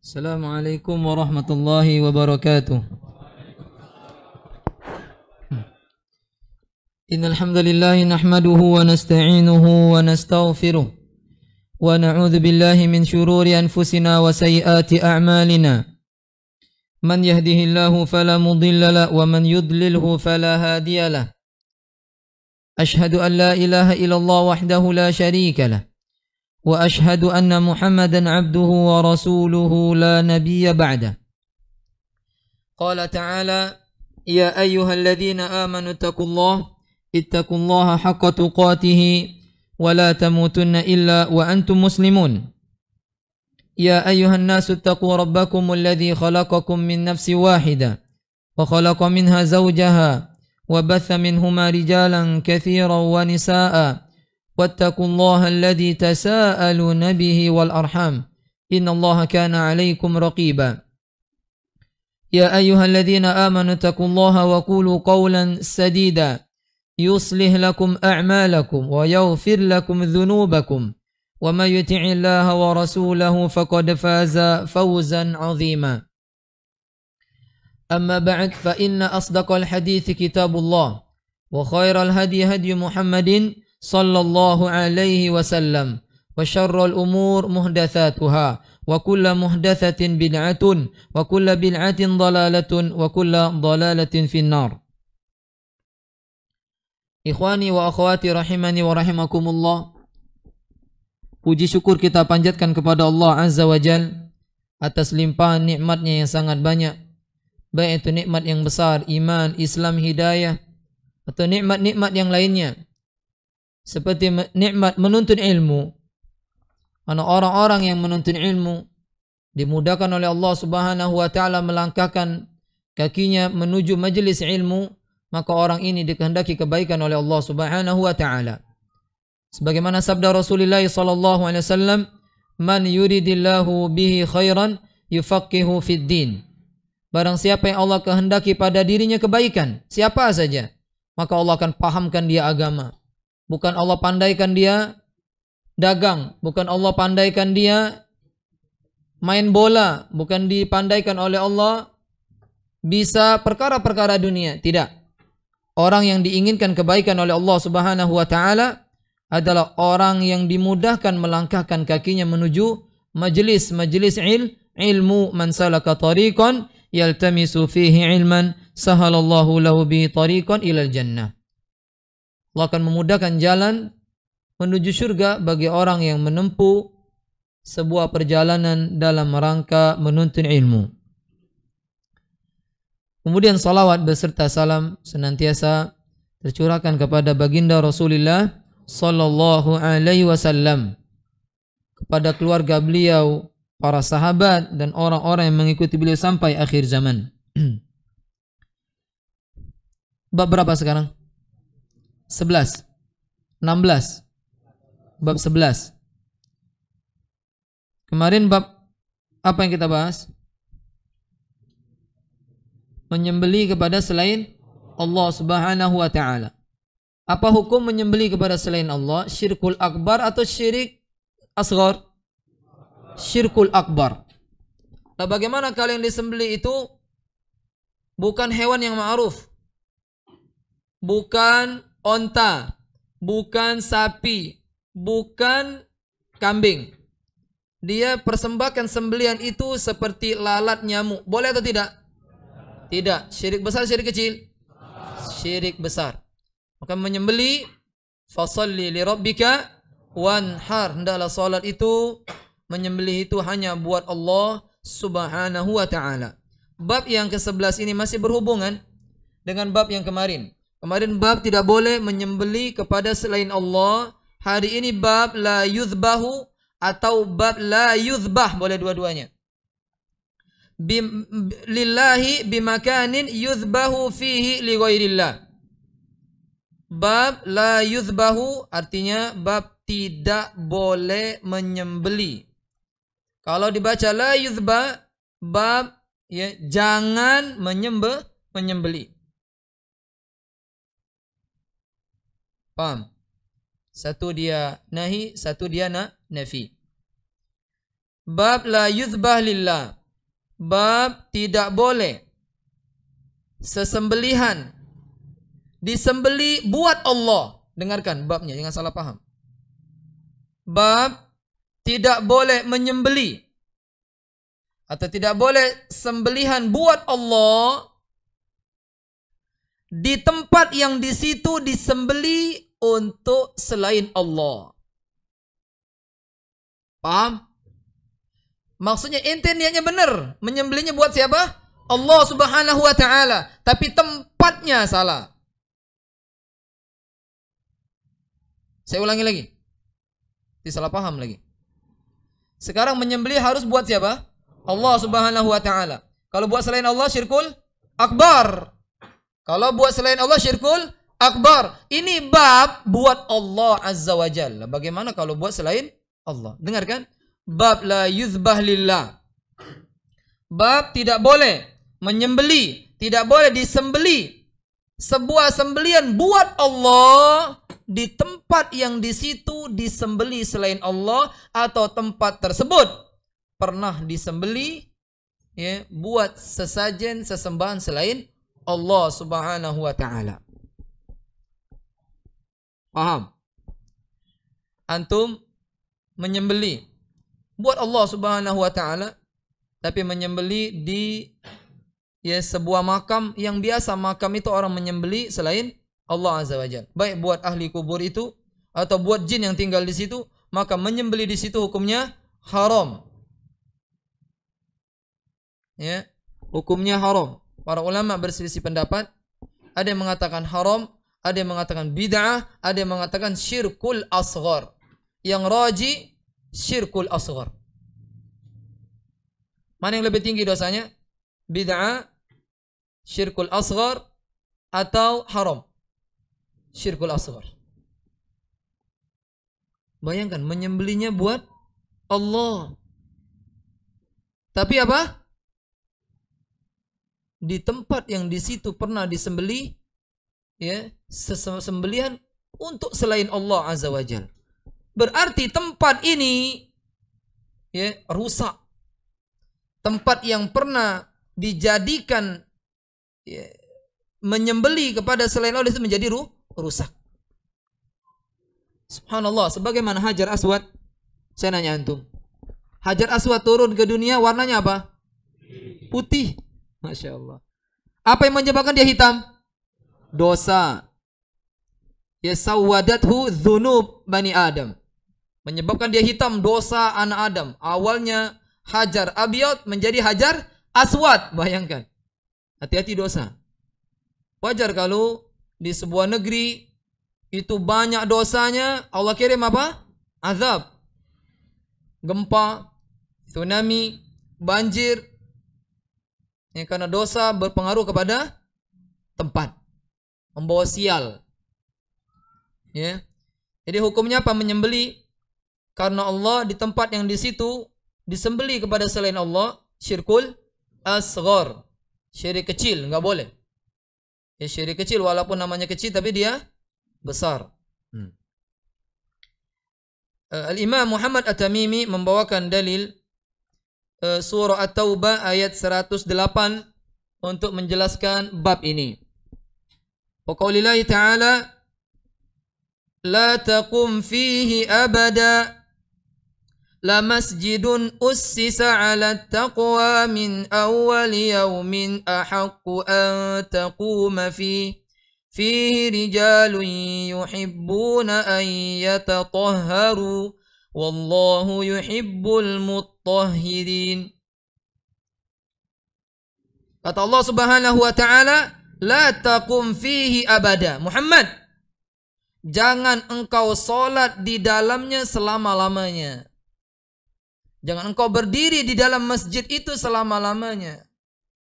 Assalamualaikum warahmatullahi wabarakatuh. Innal hamdalillah nahmaduhu wa nasta'inuhu wa nastaghfiruh wa na'udzu billahi min shururi anfusina wa sayyiati a'malina. Man yahdihillahu fala mudilla lahu wa man yudlilhu fala hadiya lahu. Ashhadu an la ilaha illallah wahdahu la syarika lahu wa ashhadu anna Muhammadan abduhu wa rasuluhu la nabiyya ba'da. Qala ta'ala ya ayyuhalladzina amanu ittaqullaha haqqa tuqatih wa la tamutunna illa wa antum muslimun. Ya ayyuhan nasu ittaqu rabbakumul ladzi khalaqakum min nafsin wahidah wa khalaqa minha zawjaha wa batha minhuma rijalan katsiran wa nisaa'a واتقوا الله الذي تساءلون به والأرحام إن الله كان عليكم رقيبا يا أيها الذين آمنوا اتقوا الله وقولوا قولا سديدا يصلح لكم أعمالكم ويغفر لكم ذنوبكم وما يطع الله ورسوله فقد فاز فوزا عظيما أما بعد فإن أصدق الحديث كتاب الله وخير الهدي هدي محمد صلى الله عليه وسلم وشر الأمور محدثاتها وكل محدثة بدعة وكل بدعة ضلالة وكل ضلالة في النار. Ikhwani wa akhwati rahimani wa rahimakumullah. Puji syukur kita panjatkan kepada Allah Azza wa Jal atas limpahan nikmatnya yang sangat banyak, baik itu nikmat yang besar, iman, Islam, hidayah, atau nikmat-nikmat yang lainnya seperti nikmat menuntut ilmu. Orang-orang yang menuntut ilmu dimudahkan oleh Allah Subhanahu wa taala melangkahkan kakinya menuju majelis ilmu, maka orang ini dikehendaki kebaikan oleh Allah Subhanahu wa taala. Sebagaimana sabda Rasulullah sallallahu alaihi wasallam, "Man yuridillahu bihi khairan yufaqihu fid din." Barang siapa yang Allah kehendaki pada dirinya kebaikan, siapa saja, maka Allah akan pahamkan dia agama. Bukan Allah pandaikan dia dagang, bukan Allah pandaikan dia main bola, bukan dipandaikan oleh Allah bisa perkara-perkara dunia, tidak. Orang yang diinginkan kebaikan oleh Allah Subhanahu wa taala adalah orang yang dimudahkan melangkahkan kakinya menuju majelis ilmu. Man salaka tariqan yaltamisu fihi ilman sahalallahu lahu bihi tariqan ilal jannah. Allah akan memudahkan jalan menuju surga bagi orang yang menempuh sebuah perjalanan dalam rangka menuntut ilmu. Kemudian salawat beserta salam senantiasa tercurahkan kepada baginda Rasulullah sallallahu alaihi wasallam, kepada keluarga beliau, para sahabat dan orang-orang yang mengikuti beliau sampai akhir zaman. Bab berapa sekarang? 11, 16, bab 11. Kemarin bab apa yang kita bahas? Menyembelih kepada selain Allah Subhanahu wa taala. Apa hukum menyembelih kepada selain Allah? Syirkul akbar atau syirik asghar? Syirkul akbar. Nah, bagaimana kalau yang disembelih itu bukan hewan yang ma'ruf, bukan onta, bukan sapi, bukan kambing. Dia persembahkan sembelihan itu seperti lalat, nyamuk. Boleh atau tidak? Tidak. Syirik besar, syirik kecil? Syirik besar. Maka menyembelih, fasalli li rabbika wanhar. Hendaklah salat itu, menyembelih itu hanya buat Allah Subhanahu wa taala. Bab yang ke-11 ini masih berhubungan dengan bab yang kemarin. Kemarin bab tidak boleh menyembelih kepada selain Allah. Hari ini bab la yuzbahu atau bab la yuzbah, boleh dua-duanya. Lillahi bimakanin yuzbahu fihi li ghairillah. Bab la yuzbahu artinya bab tidak boleh menyembelih. Kalau dibaca la yuzbah, bab ya, jangan menyembelih. Paham? Satu dia nahi, satu dia nafi. Bab la yuzbah lillah. Bab tidak boleh sesembelihan disembeli buat Allah. Dengarkan babnya, jangan salah paham. Bab tidak boleh menyembeli atau tidak boleh sembelihan buat Allah di tempat yang di situ disembeli untuk selain Allah. Paham? Maksudnya ente niatnya benar, menyembelinya buat siapa? Allah Subhanahu wa taala, tapi tempatnya salah. Saya ulangi lagi. Salah paham lagi. Sekarang menyembelih harus buat siapa? Allah Subhanahu wa taala. Kalau buat selain Allah syirkul akbar. Kalau buat selain Allah syirkul akbar. Ini bab buat Allah Azza wa Jalla. Bagaimana kalau buat selain Allah? Dengarkan. Bab la yuzbah lillah. Bab tidak boleh menyembeli, tidak boleh disembeli sebuah sembelian buat Allah di tempat yang di situ disembeli selain Allah atau tempat tersebut pernah disembeli ya buat sesajen sesembahan selain Allah Subhanahu wa taala. Paham? Antum menyembeli buat Allah Subhanahu wa taala tapi menyembeli di ya sebuah makam yang biasa makam itu orang menyembeli selain Allah Azza wa Jalla. Baik buat ahli kubur itu atau buat jin yang tinggal di situ, maka menyembeli di situ hukumnya haram. Ya, hukumnya haram. Para ulama berselisih pendapat. Ada yang mengatakan haram, ada yang mengatakan bid'ah, ada yang mengatakan syirkul asghar. Yang raji syirkul asghar. Mana yang lebih tinggi dosanya? Bid'ah, syirkul asghar atau haram? Syirkul asghar. Bayangkan menyembelinya buat Allah. Tapi apa? Di tempat yang di situ pernah disembeli ya, sembelihan untuk selain Allah Azza wa Jalla. Berarti tempat ini ya rusak. Tempat yang pernah dijadikan ya, menyembeli kepada selain Allah itu menjadi rusak. Subhanallah, sebagaimana Hajar Aswad. Saya nanya antum. Hajar Aswad turun ke dunia warnanya apa? Putih. Masya Allah. Apa yang menyebabkan dia hitam? Dosa. Ya sawadathu dzunub bani Adam. Menyebabkan dia hitam dosa anak Adam. Awalnya Hajar Abyad menjadi Hajar Aswad. Bayangkan. Hati-hati dosa. Wajar kalau di sebuah negeri itu banyak dosanya, Allah kirim apa? Azab. Gempa, tsunami, banjir. Ya, karena dosa berpengaruh kepada tempat. Membawa sial. Ya. Jadi hukumnya apa? Menyembeli. Karena Allah di tempat yang di situ disembeli kepada selain Allah, syirkul asghar. Syirik kecil, enggak boleh. Ya, syirik kecil walaupun namanya kecil tapi dia besar. Al-Imam Muhammad At-Tamimi membawakan dalil surah At-Taubah ayat 108 untuk menjelaskan bab ini. Wa qaulillahi ta'ala la taqum fihi abada la masjidun ussisa 'ala taqwa min awwali yawmin ahaqqu an taquma fihi فيه رجال يحبون أن يتطهروا والله يحب المطهرين. Kata Allah Subhanahu wa taala, la taqum fihi abada. Muhammad, jangan engkau salat di dalamnya selama-lamanya. Jangan engkau berdiri di dalam masjid itu selama-lamanya.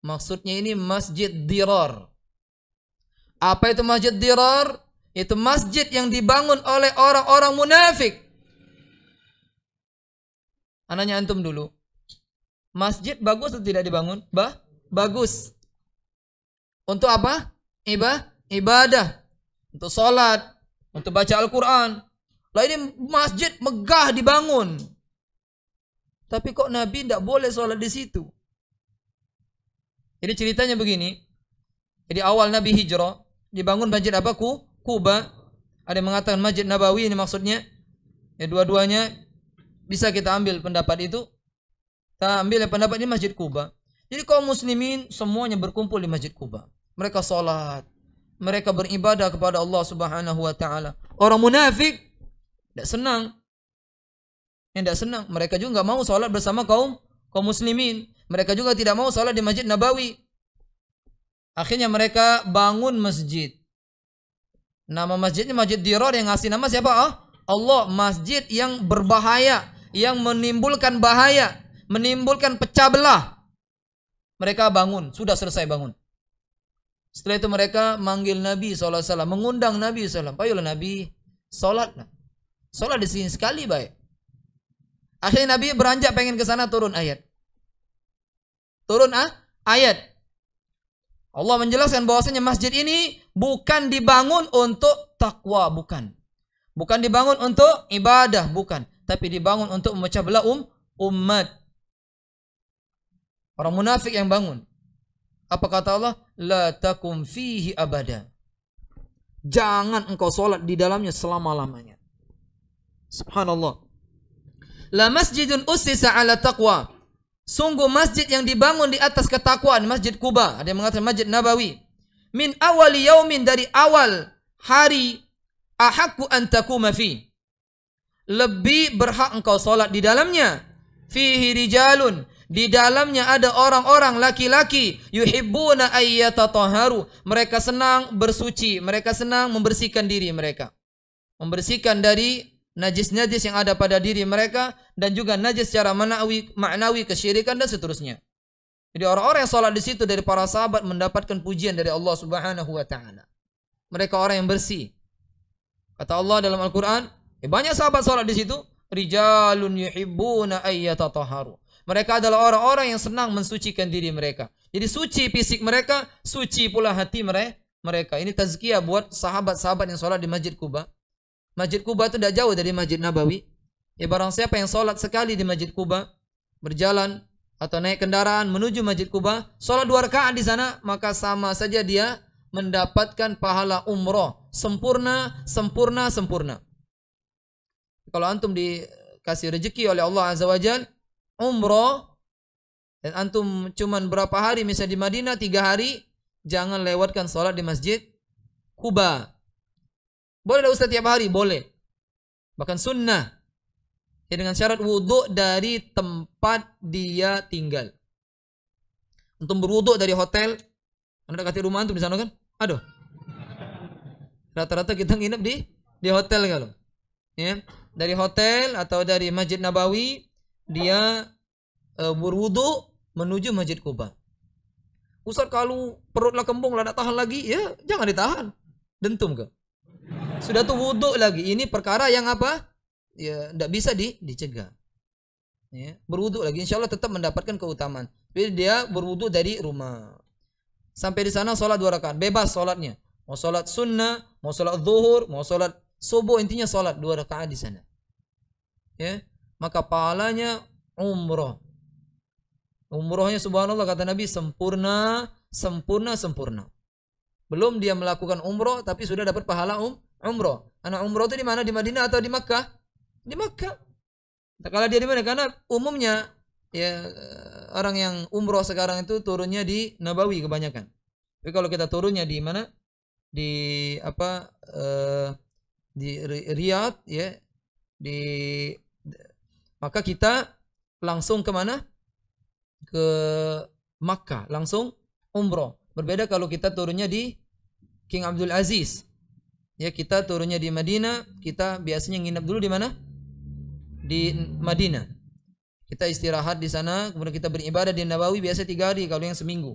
Maksudnya ini masjid dirar. Apa itu masjid dirar? Itu masjid yang dibangun oleh orang-orang munafik. Ananya antum dulu. Masjid bagus atau tidak dibangun? Bagus. Untuk apa? Ibadah. Untuk sholat. Untuk baca Al-Quran. Lah ini masjid megah dibangun. Tapi kok Nabi tidak boleh sholat di situ? Jadi ceritanya begini. Jadi awal Nabi hijrah, dibangun masjid apa? Kuba. Ada yang mengatakan Masjid Nabawi, ini maksudnya. Ya dua-duanya bisa kita ambil pendapat itu. Kita ambil pendapat ini Masjid Kuba. Jadi kaum muslimin semuanya berkumpul di Masjid Kuba. Mereka sholat. Mereka beribadah kepada Allah Subhanahu wa taala. Orang munafik tidak senang. Yang tidak senang, mereka juga nggak mau sholat bersama kaum muslimin. Mereka juga tidak mau sholat di Masjid Nabawi. Akhirnya mereka bangun masjid. Nama masjidnya Masjid Dirar, yang ngasih nama siapa? Allah. Masjid yang berbahaya, yang menimbulkan bahaya, menimbulkan pecah belah. Mereka bangun, sudah selesai bangun. Setelah itu mereka manggil Nabi SAW, mengundang Nabi SAW. Ayolah Nabi, sholat. Sholat di sini sekali baik. Akhirnya Nabi beranjak pengen ke sana, turun ayat. Ayat. Allah menjelaskan bahwasanya masjid ini bukan dibangun untuk takwa, bukan. Bukan dibangun untuk ibadah, bukan. Tapi dibangun untuk memecah belah umat. Orang munafik yang bangun. Apa kata Allah? La takum fihi abada. Jangan engkau sholat di dalamnya selama-lamanya. Subhanallah. La masjidun ussisa ala taqwa. Sungguh masjid yang dibangun di atas ketakwaan, Masjid Kuba. Ada yang mengatakan Masjid Nabawi. Min awali yaumin, dari awal hari, ahakku an takuma fi. Lebih berhak engkau sholat di dalamnya. Fihi rijalun. Di dalamnya ada orang-orang laki-laki. Yuhibbuna ayyatataharu. Mereka senang bersuci. Mereka senang membersihkan diri mereka. Membersihkan dari najis-najis yang ada pada diri mereka, dan juga najis secara maknawi, kesyirikan dan seterusnya. Jadi orang-orang yang sholat di situ dari para sahabat mendapatkan pujian dari Allah Subhanahu wa taala. Mereka orang yang bersih. Kata Allah dalam Al-Qur'an, banyak sahabat sholat di situ, rijalun yuhibbuna ayyatataharu. Mereka adalah orang-orang yang senang mensucikan diri mereka. Jadi suci fisik mereka, suci pula hati mereka. Ini tazkiyah buat sahabat-sahabat yang sholat di Masjid Kuba. Masjid Kuba itu tidak jauh dari Masjid Nabawi. Ya barang siapa yang sholat sekali di Masjid Kuba, berjalan atau naik kendaraan menuju Masjid Kuba, sholat 2 rakaat di sana, maka sama saja dia mendapatkan pahala umroh. Sempurna. Kalau antum dikasih rezeki oleh Allah Azza wa Jal, umroh, dan antum cuman berapa hari misalnya di Madinah, 3 hari, jangan lewatkan sholat di Masjid Kuba. Boleh dah Ustaz tiap hari? Boleh. Bahkan sunnah. Ya, dengan syarat wudhu dari tempat dia tinggal. Untuk berwudhu dari hotel. Anda kasih rumah antum di sana kan? Aduh. Rata-rata kita nginep di hotel kalau. Ya. Dari hotel atau dari Masjid Nabawi, dia berwudhu menuju Masjid Kuba. Ustaz kalau perutlah kembung lah tak tahan lagi, ya jangan ditahan. Dentum ke? Sudah tuh wudhu lagi. Ini perkara yang apa? Ya, tidak bisa dicegah. Ya, berwudhu lagi, insya Allah tetap mendapatkan keutamaan. Jadi dia berwudhu dari rumah. Sampai di sana sholat 2 rakaat, bebas sholatnya. Mau sholat sunnah, mau sholat zuhur, mau sholat subuh, intinya sholat 2 rakaat di sana. Ya, maka pahalanya umroh. Umrohnya subhanallah kata Nabi sempurna. Belum dia melakukan umroh tapi sudah dapat pahala umroh. Anak umroh itu di mana? Di Madinah atau di Makkah? Di Makkah. Kalau dia di mana? Karena umumnya ya orang yang umroh sekarang itu turunnya di Nabawi kebanyakan. Tapi kalau kita turunnya di mana? Di apa? Di Riyadh ya. Maka kita langsung ke mana? Ke Makkah, langsung umroh. Berbeda kalau kita turunnya di King Abdul Aziz. Ya, kita turunnya di Madinah, kita biasanya nginep dulu di mana? Di Madinah. Kita istirahat di sana, kemudian kita beribadah di Nabawi biasa 3 hari kalau yang seminggu.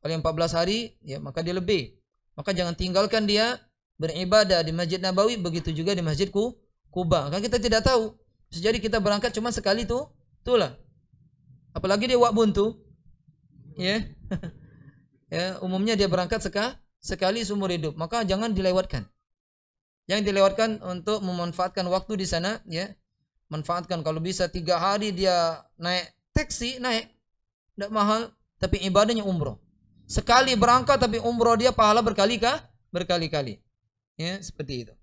Kalau yang 14 hari, ya maka dia lebih. Maka jangan tinggalkan dia beribadah di Masjid Nabawi, begitu juga di Masjid Kuba. Kan kita tidak tahu. Bisa jadi kita berangkat cuma sekali itulah. Apalagi dia wak buntu. Ya. Ya, umumnya dia berangkat sekali seumur hidup, maka jangan dilewatkan. Jangan dilewatkan untuk memanfaatkan waktu di sana, ya. Manfaatkan kalau bisa 3 hari dia naik taksi, naik. Tidak mahal, tapi ibadahnya umroh. Sekali berangkat tapi umroh dia pahala berkali-kali. Ya, seperti itu.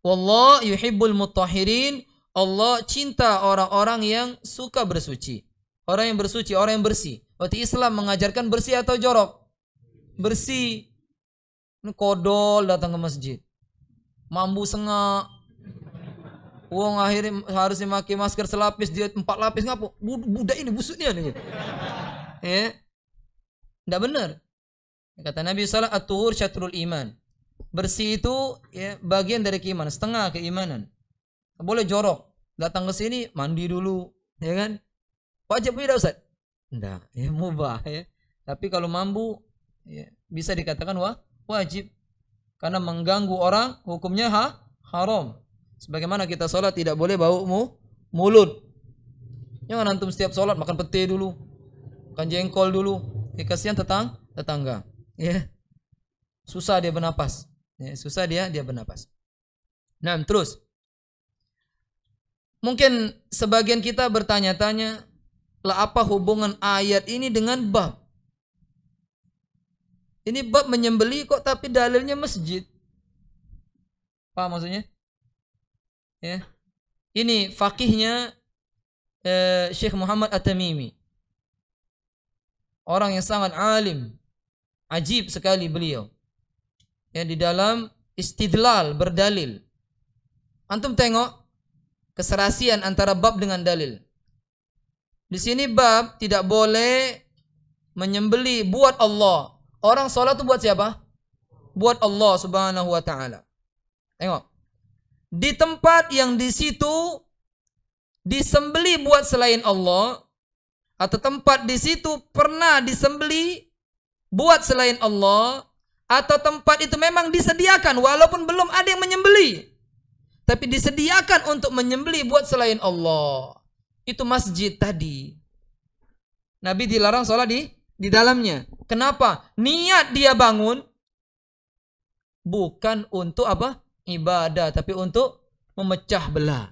Wallah yuhibbul mutahhirin. Allah cinta orang-orang yang suka bersuci. Orang yang bersuci, orang yang bersih. Berarti Islam mengajarkan bersih atau jorok? Bersih. Ini kodol datang ke masjid. Mambu sengak. Wong akhirnya harusnya pakai masker selapis, dia 4 lapis ngapo? Budak ini busuknya nih. Ya. Enggak benar. Kata Nabi sallallahu alaihi wasallam, at-tuhur syatrul iman. Bersih itu ya bagian dari keimanan, setengah keimanan. Boleh jorok. Datang ke sini mandi dulu, ya kan? Wajib tidak Ustaz? Enggak, ya mubah ya. Tapi kalau mambu ya, bisa dikatakan wajib. Karena mengganggu orang hukumnya haram. Sebagaimana kita sholat tidak boleh bau mulut. Jangan antum setiap sholat makan pete dulu, makan jengkol dulu. Ya, kasihan tetangga. Ya. Susah dia bernapas. Ya, susah dia bernapas. Nah, terus. Mungkin sebagian kita bertanya-tanya, lah apa hubungan ayat ini dengan bab? Ini bab menyembeli kok tapi dalilnya masjid. Paham maksudnya? Ya. Ini fakihnya Syekh Muhammad At-Tamimi. Orang yang sangat alim. Ajib sekali beliau. Ya, di dalam istidlal berdalil. Antum tengok keserasian antara bab dengan dalil. Di sini bab tidak boleh menyembeli buat Allah. Orang sholat itu buat siapa? Buat Allah Subhanahu wa taala. Tengok. Di tempat yang di situ disembeli buat selain Allah, atau tempat di situ pernah disembeli buat selain Allah, atau tempat itu memang disediakan walaupun belum ada yang menyembeli, tapi disediakan untuk menyembeli buat selain Allah. Itu masjid tadi. Nabi dilarang sholat di dalamnya. Kenapa? Niat dia bangun bukan untuk apa? Ibadah, tapi untuk memecah belah.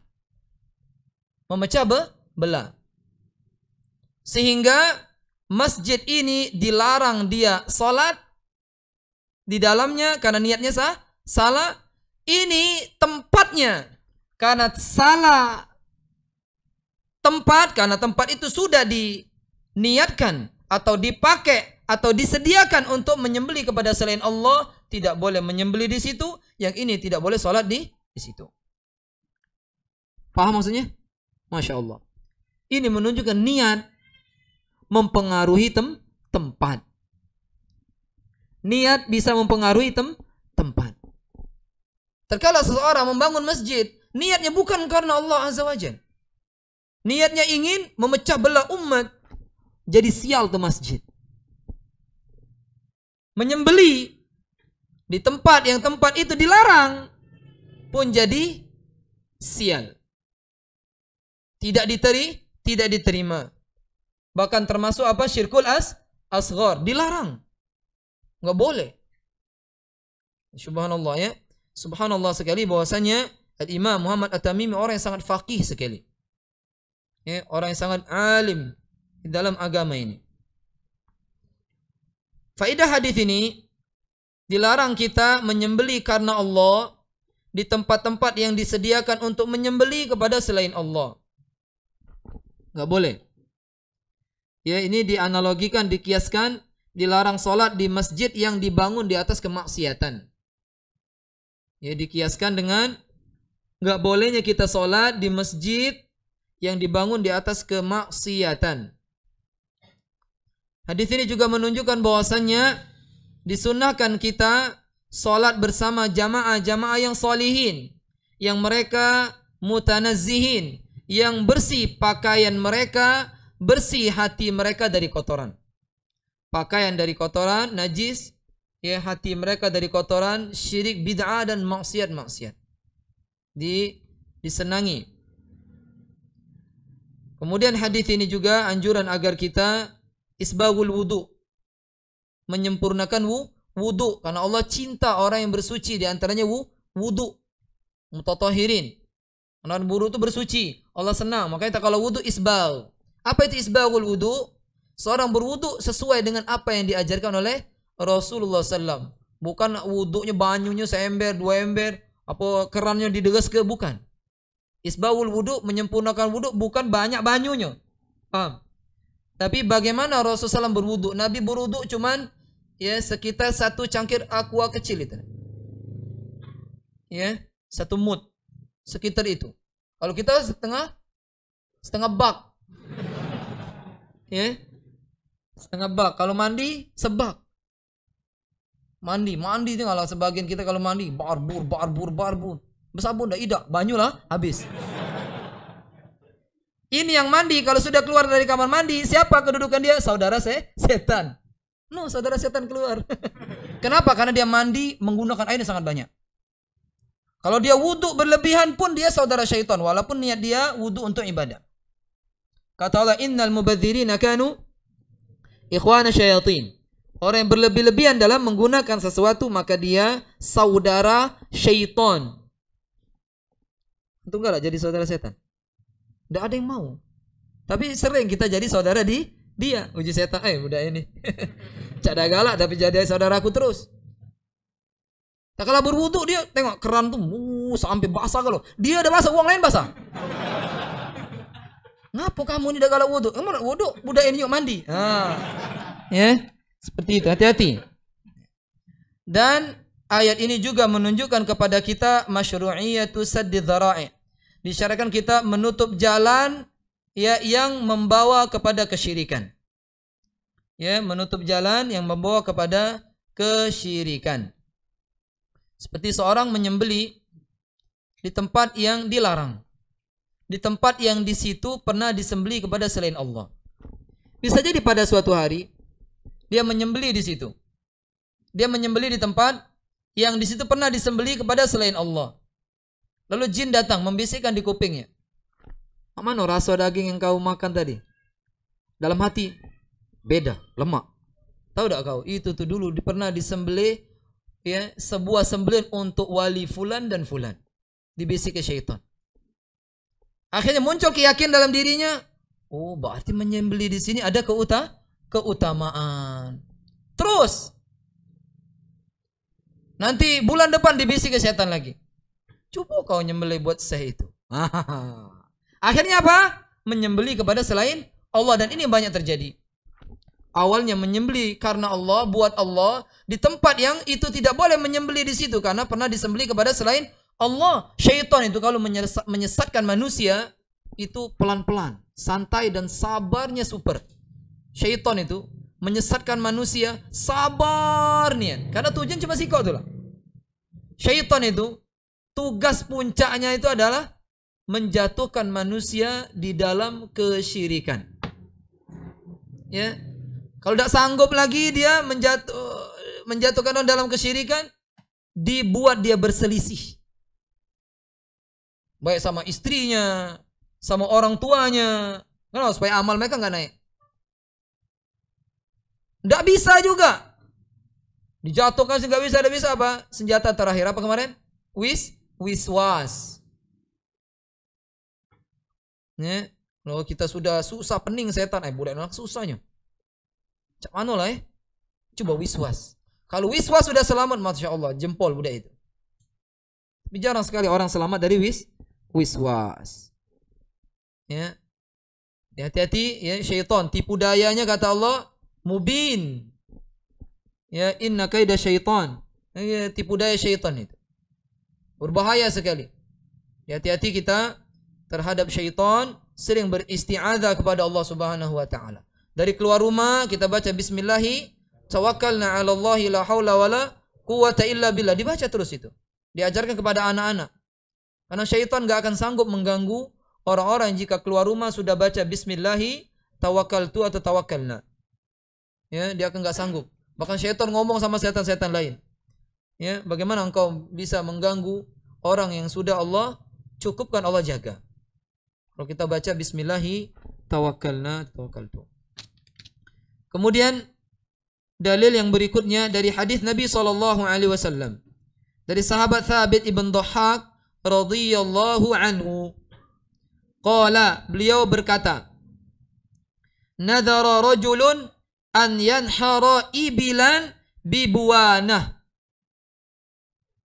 Memecah belah. Sehingga masjid ini dilarang dia sholat di dalamnya karena niatnya salah. Ini tempatnya karena salah tempat, karena tempat itu sudah diniatkan atau dipakai atau disediakan untuk menyembeli kepada selain Allah, tidak boleh menyembeli di situ. Yang ini tidak boleh sholat di situ. Paham maksudnya? Masya Allah. Ini menunjukkan niat mempengaruhi tempat. Niat bisa mempengaruhi tempat. Terkala seseorang membangun masjid, niatnya bukan karena Allah Azza wa Jalla. Niatnya ingin memecah belah umat, jadi sial tuh masjid. Menyembeli di tempat yang tempat itu dilarang pun jadi sial. Tidak diterima. Bahkan termasuk apa? Syirkul asghar, dilarang. Enggak boleh. Subhanallah ya. Subhanallah sekali bahwasanya Al-Imam Muhammad At-Tamimi orang yang sangat faqih sekali. Ya, orang yang sangat alim di dalam agama ini. Faedah hadis ini, dilarang kita menyembeli karena Allah di tempat-tempat yang disediakan untuk menyembeli kepada selain Allah. Enggak boleh. Ya, ini dianalogikan, dikiaskan, dilarang sholat di masjid yang dibangun di atas kemaksiatan. Ya, dikiaskan dengan enggak bolehnya kita sholat di masjid yang dibangun di atas kemaksiatan. Hadis ini juga menunjukkan bahwasannya disunahkan kita sholat bersama jamaah-jamaah yang solihin, yang mereka mutanazzihin, yang bersih pakaian mereka, bersih hati mereka dari kotoran. Pakaian dari kotoran, najis, ya, hati mereka dari kotoran, syirik, bid'ah dan maksiat-maksiat. Disenangi. Kemudian hadis ini juga anjuran agar kita isbagul wudu, menyempurnakan wudu, karena Allah cinta orang yang bersuci, di antaranya wudu, mutatahirin. Menahan wudu itu bersuci. Allah senang. Makanya kalau wudu isbal. Apa itu isbalul wudu? Seorang berwudu sesuai dengan apa yang diajarkan oleh Rasulullah SAW. Bukan wudunya banyunya seember, 2 ember, apa kerannya didegas ke, bukan. Isbalul wudu, menyempurnakan wudu, bukan banyak banyunya. Paham? Tapi bagaimana Rasulullah SAW berwudu? Nabi berwudu cuman ya sekitar 1 cangkir aqua kecil itu. Ya, 1 mud. Sekitar itu. Kalau kita setengah bak. Ya. Setengah bak. Kalau mandi sebak. Mandi itu kalau sebagian kita kalau mandi barbur. Bersabun dah idak, banyu lah habis. Ini yang mandi kalau sudah keluar dari kamar mandi, siapa kedudukan dia? Saudara setan. No, saudara setan keluar. Kenapa? Karena dia mandi menggunakan air yang sangat banyak. Kalau dia wudu berlebihan pun dia saudara syaitan, walaupun niat dia wudu untuk ibadah. Kata Allah, innal mubadzirina kanu ikhwana syayatin. Orang yang berlebih-lebihan dalam menggunakan sesuatu maka dia saudara syaitan. Itu enggak lah jadi saudara setan. Tidak ada yang mau. Tapi sering kita jadi saudara dia. Uji setan, udah ini. Cada galak tapi jadi saudaraku terus. Tak kalah berwudu dia tengok keran tuh sampai basah kalau. Dia ada basah, uang lain basah. Ngapa kamu ini dah galak wudu? Kamu wudu, budak ini yuk mandi. Ya, seperti itu. Hati-hati. Dan ayat ini juga menunjukkan kepada kita masyru'iyatu saddid dzara'i. Disyaratkan kita menutup jalan ya yang membawa kepada kesyirikan. Ya, menutup jalan yang membawa kepada kesyirikan. Seperti seorang menyembeli di tempat yang dilarang. Di tempat yang di situ pernah disembeli kepada selain Allah. Bisa jadi pada suatu hari dia menyembeli di situ. Dia menyembeli di tempat yang di situ pernah disembeli kepada selain Allah. Lalu jin datang membisikkan di kupingnya. Mana rasa daging yang kau makan tadi? Dalam hati beda, lemak. Tahu tak kau? Itu tuh dulu pernah disembeli ya sebuah sembelihan untuk wali fulan dan fulan. Dibisik ke syaitan. Akhirnya muncul keyakinan dalam dirinya, oh berarti menyembeli di sini ada keutamaan. Terus nanti bulan depan dibisik ke syaitan lagi. Coba kau nyembeli buat saya itu. Akhirnya apa? Menyembeli kepada selain Allah, dan ini banyak terjadi. Awalnya menyembeli karena Allah, buat Allah, di tempat yang itu tidak boleh menyembeli di situ karena pernah disembeli kepada selain Allah. Syaitan itu kalau menyesatkan manusia itu pelan-pelan, santai dan sabarnya super. Syaitan itu menyesatkan manusia sabar niat. Karena tujuan cuma sikau itulah. Syaitan itu tugas puncaknya itu adalah menjatuhkan manusia di dalam kesyirikan. Ya. Kalau tidak sanggup lagi dia menjatuhkan orang dalam kesyirikan, dibuat dia berselisih. Baik sama istrinya, sama orang tuanya. Kenapa? Supaya amal mereka nggak naik. Tidak bisa juga. Dijatuhkan nggak bisa, tidak bisa apa? Senjata terakhir apa kemarin? Wiswas. Ya. Kalau kita sudah susah pening setan, budak anak susahnya. Cak mana lah coba wiswas. Kalau wiswas sudah selamat, masya Allah, jempol budak itu. Tapi jarang sekali orang selamat dari wiswas. Ya, hati-hati ya syaitan. Tipu dayanya kata Allah mubin. Ya, inna kaida syaitan. Ya, tipu daya syaitan itu berbahaya sekali. Hati-hati kita terhadap syaitan. Sering beristi'adzah kepada Allah Subhanahu wa taala. Dari keluar rumah kita baca bismillahi tawakkalna 'ala Allahi la haula wala quwata illa billah. Dibaca terus itu. Diajarkan kepada anak-anak. Karena syaitan enggak akan sanggup mengganggu orang-orang jika keluar rumah sudah baca bismillahi tawakkaltu atau tawakkalna. Ya, dia akan enggak sanggup. Bahkan syaitan ngomong sama setan-setan lain. Ya, bagaimana engkau bisa mengganggu orang yang sudah Allah cukupkan, Allah jaga. Kalau kita baca bismillahi tawakkalna tawakkaltu. Kemudian dalil yang berikutnya dari hadis Nabi SAW dari sahabat Thabit ibn Dhahhak radhiyallahu anhu. Qala, beliau berkata, nadhara rajulun an yanhara ibilan bibuanah.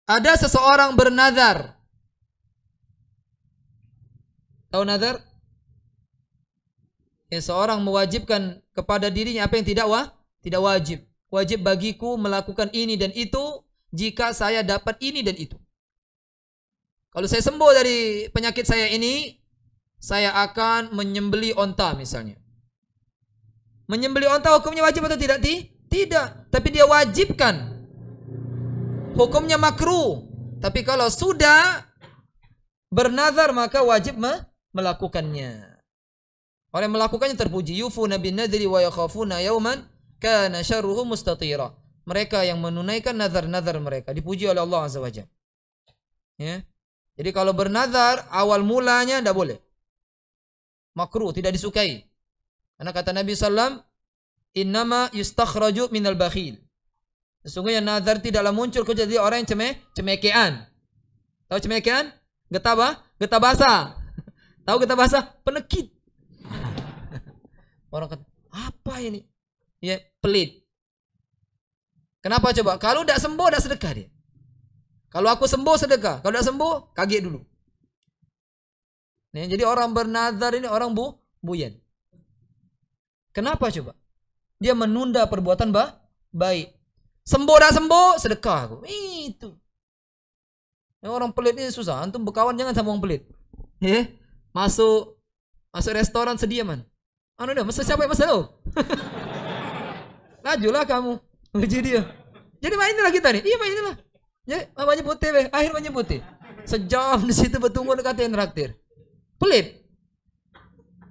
Ada seseorang bernazar. Tahu nazar? Seseorang mewajibkan kepada dirinya apa yang tidak wajib. Wajib bagiku melakukan ini dan itu jika saya dapat ini dan itu. Kalau saya sembuh dari penyakit saya ini, saya akan menyembeli onta misalnya. Menyembeli onta hukumnya wajib atau tidak? Tidak. Tapi dia wajibkan. Hukumnya makruh. Tapi kalau sudah bernazar maka wajib melakukannya. Orang yang melakukannya terpuji. Yufuna bin nadri wa yakhafuna yawman kana syarruhu mustatira. Mereka yang menunaikan nazar-nazar mereka dipuji oleh Allah Azza wa Jalla. Ya. Jadi kalau bernazar awal mulanya tidak boleh. Makruh, tidak disukai. Karena kata Nabi sallam, innama yustakhraju minal bakhil. Sesungguhnya nazar tidaklah muncul kecuali orang yang cemekean. Tahu cemekean? Getah basah. Tahu getah basah? Penekit. Orang kata, apa ini? Ya, pelit. Kenapa coba? Kalau tidak sembuh, tidak sedekah dia. Kalau aku sembuh, sedekah. Kalau tidak sembuh, kaget dulu. Nah, jadi orang bernazar ini orang buyan. Kenapa coba? Dia menunda perbuatan baik. Sembuh tidak sembuh, sedekah aku. Itu. Orang pelit ini susah. Antum berkawan jangan sama orang pelit. Ya, masuk restoran sedia man. Masa siapa yang mesen lo? Lajulah kamu. Uji dia. Jadi mainilah kita nih. Iya mainilah. Jadi banyak putih, akhir banyak putih. Sejam di situ bertunggu dekat yang traktir. Pelit.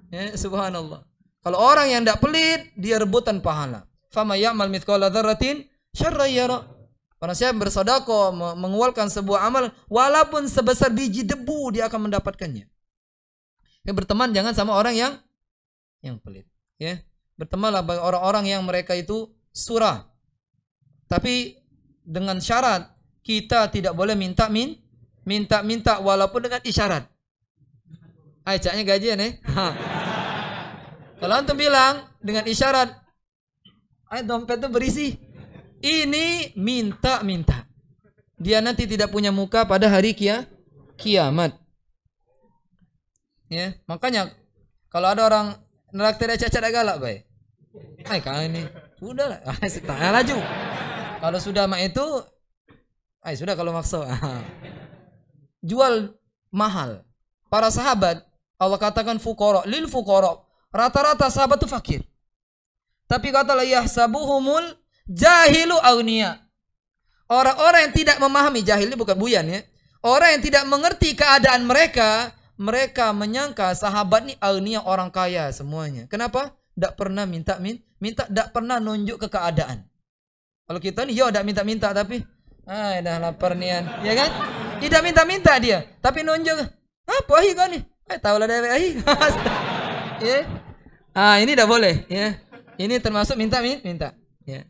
Ya, subhanallah. Kalau orang yang tidak pelit, dia rebutan pahala. Fama ya'mal mithqala dzarratin syarran yara. Orang siapa bersedekah mengeluarkan sebuah amal walaupun sebesar biji debu dia akan mendapatkannya. Ya, berteman jangan sama orang yang pelit. Ya, bertemanlah orang-orang yang mereka itu surah. Tapi dengan syarat kita tidak boleh minta walaupun dengan isyarat. Caknya gajian Kalau antum bilang dengan isyarat, dompet itu berisi. Ini minta. Dia nanti tidak punya muka pada hari kiamat. Ya, makanya kalau ada orang neraktir cacat galak baik. Kali ini sudahlah, setengah laju. Kalau sudah mak itu, sudah kalau maksa. Jual mahal. Para sahabat Allah katakan fuqara lil fuqara. Rata-rata sahabat itu fakir. Tapi kata la yahsabuhumul jahilu aghnia. Orang-orang yang tidak memahami, jahil ini bukan buyan ya. Orang yang tidak mengerti keadaan mereka menyangka sahabat ini aghnia, orang kaya semuanya. Kenapa? Tidak pernah minta, tidak pernah nunjuk ke keadaan. Kalau kita nih, tidak minta-minta tapi dah lapar nian, ya kan? Tidak minta-minta dia, tapi nunjuk. Apa ahi kau nih? Tahulah dari ahi. Ya. Ini tidak boleh, ya. Ini termasuk minta. Ya.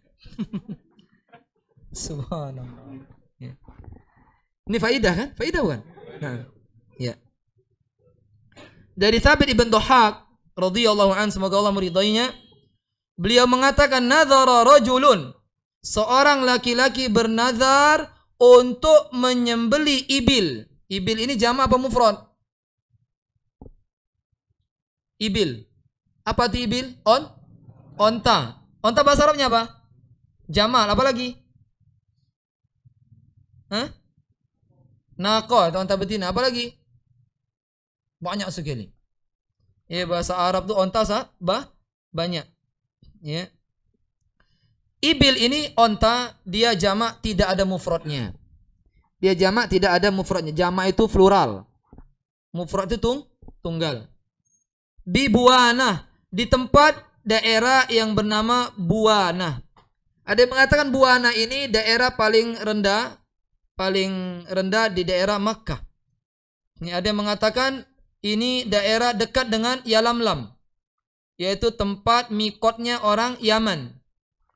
Subhanallah. Ya. Ini faidah kan? Faidah bukan? Nah, ya. Dari Thabit ibn Dhahhak radhiyallahu anhu, semoga Allah meridainya, beliau mengatakan nadzara rajulun, seorang laki-laki bernazar untuk menyembeli ibil. Ibil ini jamak apa mufrad? Ibil. Apa itu ibil? Onta. Onta bahasa Arabnya apa? Jamal. Apa lagi? Naqah atau onta betina. Apa lagi? Banyak sekali. Ya, bahasa Arab tuh onta banyak. Ya. Ibil ini onta, dia jamak tidak ada mufradnya. Dia jamak tidak ada mufradnya. Jamak itu plural. Mufrad itu tunggal. Bi Buana, di tempat daerah yang bernama Buana. Ada yang mengatakan Buana ini daerah paling rendah di daerah Makkah. Ini ada yang mengatakan ini daerah dekat dengan Yalamlam, yaitu tempat mikotnya orang Yaman.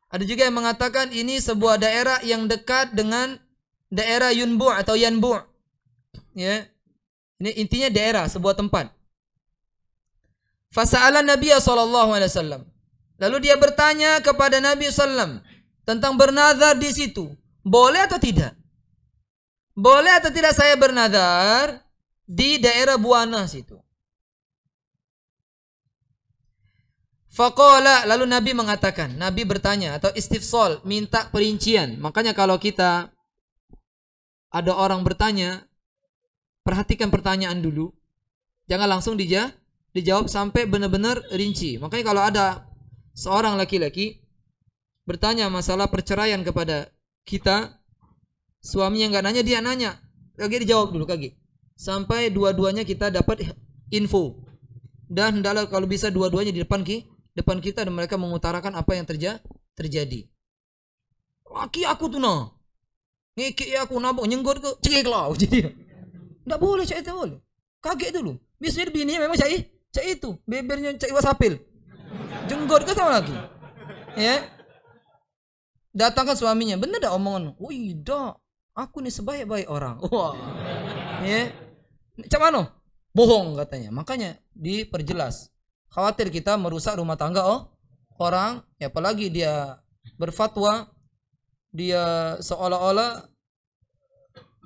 Ada juga yang mengatakan ini sebuah daerah yang dekat dengan daerah Yunbu' atau Yanbu'. Ya. Ini intinya daerah, sebuah tempat. Fasa'ala Nabi sallallahu alaihi wasallam. Lalu dia bertanya kepada Nabi sallam tentang bernazar di situ. Boleh atau tidak? Boleh atau tidak saya bernazar di daerah Buana situ? Faqala, lalu Nabi mengatakan, Nabi bertanya atau istifsal, minta perincian. Makanya kalau kita ada orang bertanya, perhatikan pertanyaan dulu. Jangan langsung dijawab sampai benar-benar rinci. Makanya kalau ada seorang laki-laki bertanya masalah perceraian kepada kita, suaminya nggak nanya, dia nanya, kagak dijawab dulu, kagak. Sampai dua-duanya kita dapat info. Dan hendaklah kalau bisa dua-duanya di depan kita dan mereka mengutarakan apa yang terjadi. Laki aku tuh nah, ngeki aku nabok nyenggot ke cekik lah. Jadi nggak boleh cak itu boleh. Kaget dulu. Biasanya bininya memang cak itu, bebernya cak wasapil. Jenggot ke sama lagi. Ya. Datangkan suaminya, bener dah omongan. Wih, dah, aku nih sebaik-baik orang. Wah. Ya. Cak mana? Bohong katanya. Makanya diperjelas. Khawatir kita merusak rumah tangga orang, ya apalagi dia berfatwa, dia seolah-olah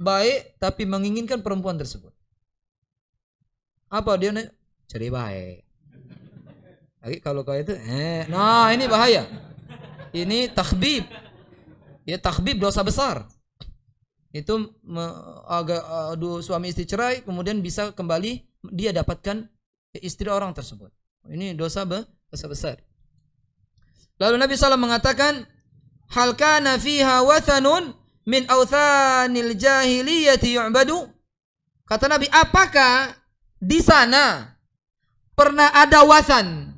baik tapi menginginkan perempuan tersebut. Apa dia nih? Cari baik. Lagi kalau kau itu, nah ini bahaya. Ini takhbib. Ya takhbib dosa besar. Itu suami istri cerai, kemudian bisa kembali dia dapatkan istri orang tersebut. Ini dosa besar. Lalu Nabi SAW mengatakan, hal kana fiha wathanun min awthanil jahiliyati yu'badu. Kata Nabi, apakah di sana pernah ada wathan?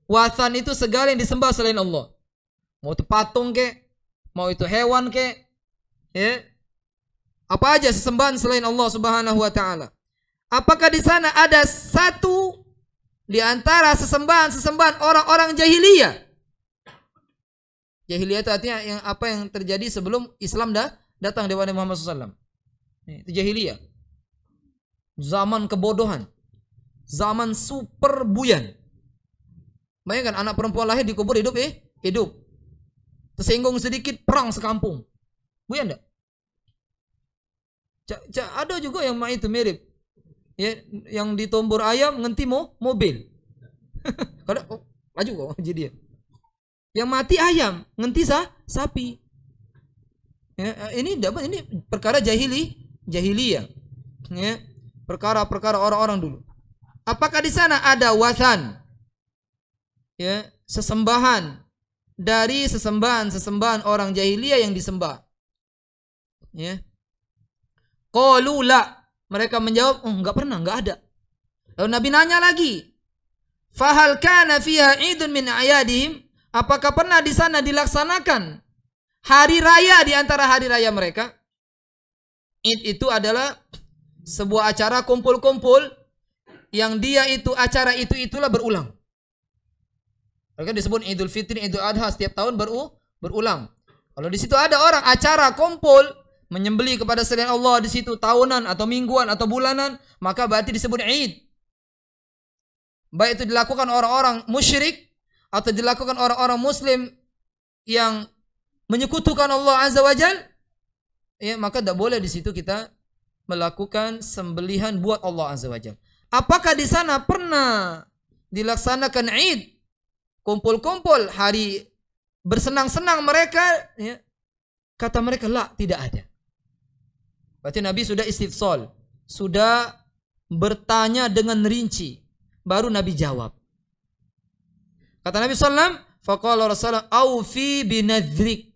Wathan itu segala yang disembah selain Allah. Mau itu patung ke, mau itu hewan ke, ya. Apa aja sesembahan selain Allah Subhanahu wa taala. Apakah di sana ada satu di antara sesembahan orang-orang jahiliyah? Jahiliyah itu artinya yang terjadi sebelum Islam datang di Muhammad SAW. Itu jahiliyah. Zaman kebodohan. Zaman super buyan. Bayangkan anak perempuan lahir dikubur hidup. Tersinggung sedikit perang sekampung. Buyan enggak? Ada juga yang itu mirip. Ya, yang ditombor ayam ngenti mobil. Kadang laju kok jadi dia. Yang mati ayam, ngenti sapi. Ya, ini perkara jahiliyah. Ya, perkara-perkara orang-orang dulu. Apakah di sana ada wathan? Ya, sesembahan dari sesembahan orang jahiliyah yang disembah. Ya. Qalu la. Mereka menjawab, enggak pernah, enggak ada. Lalu Nabi nanya lagi, fahal kana fiha idun min ayadihim? Apakah pernah di sana dilaksanakan hari raya di antara hari raya mereka? Id itu adalah sebuah acara kumpul-kumpul yang dia itu acara itulah berulang. Mereka disebut Idul Fitri, Idul Adha, setiap tahun berulang. Kalau di situ ada orang acara kumpul menyembelih kepada selain Allah di situ tahunan atau mingguan atau bulanan, maka berarti disebut Id. Baik itu dilakukan orang-orang musyrik atau dilakukan orang-orang muslim yang menyekutukan Allah Azza wa Jal, ya, maka tidak boleh di situ kita melakukan sembelihan buat Allah Azza wa Jal. Apakah di sana pernah dilaksanakan Id? Kumpul-kumpul hari bersenang-senang mereka, ya. Kata mereka, la, tidak ada. Berarti Nabi sudah istifsal, sudah bertanya dengan rinci, baru Nabi jawab. Kata Nabi sallam, faqala Rasulullah aufi binadrik.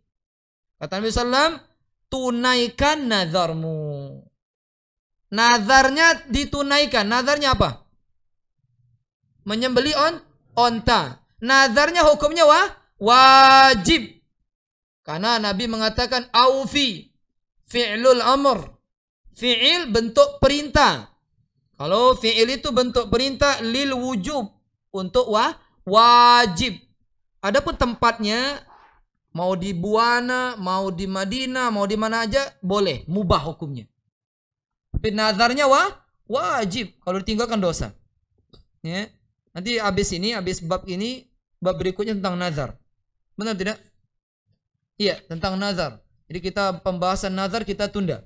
Kata Nabi sallam, tunaikan nazarmu. Nazarnya ditunaikan. Nazarnya apa? Menyembeli onta. Nazarnya hukumnya wajib. Karena Nabi mengatakan aufi, fi'lul amr. Fi'il bentuk perintah. Kalau fi'il itu bentuk perintah lil wujub, untuk wajib. Adapun tempatnya mau di Buana, mau di Madinah, mau di mana aja boleh, mubah hukumnya. Tapi nazarnya wajib. Kalau ditinggalkan dosa. Ya. Nanti habis bab ini, bab berikutnya tentang nazar. Benar tidak? Iya, tentang nazar. Jadi kita pembahasan nazar kita tunda.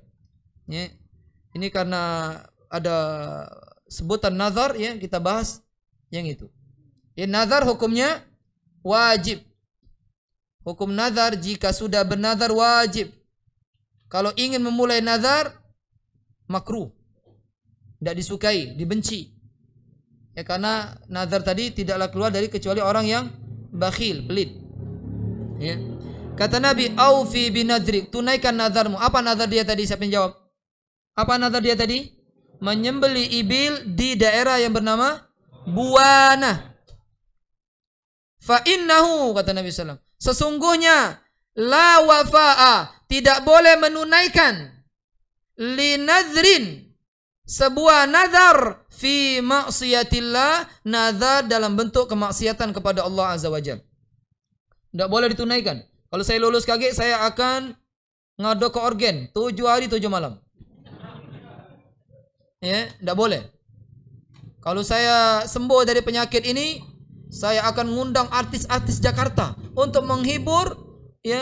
Ya. Ini karena ada sebutan nazar, ya, kita bahas yang itu. Ya, nazar hukumnya wajib. Hukum nazar jika sudah bernazar wajib. Kalau ingin memulai nazar makruh. Tidak disukai, dibenci. Ya, karena nazar tadi tidaklah keluar dari kecuali orang yang bakhil, pelit. Ya. Kata Nabi, "Aufi binadrik," tunaikan nazarmu. Apa nazar dia tadi? Siapa yang jawab? Apa nazar dia tadi? Menyembeli ibil di daerah yang bernama Buana. Fa innahu, kata Nabi SAW, sesungguhnya la wafa'a, tidak boleh menunaikan li nadrin, sebuah nazar fi maksiatillah, nazar dalam bentuk kemaksiatan kepada Allah Azza wa Jalla. Tidak boleh ditunaikan. Kalau saya lulus KG, saya akan ngadok ke organ 7 hari 7 malam. Ya, tidak boleh. Kalau saya sembuh dari penyakit ini, saya akan ngundang artis-artis Jakarta untuk menghibur ya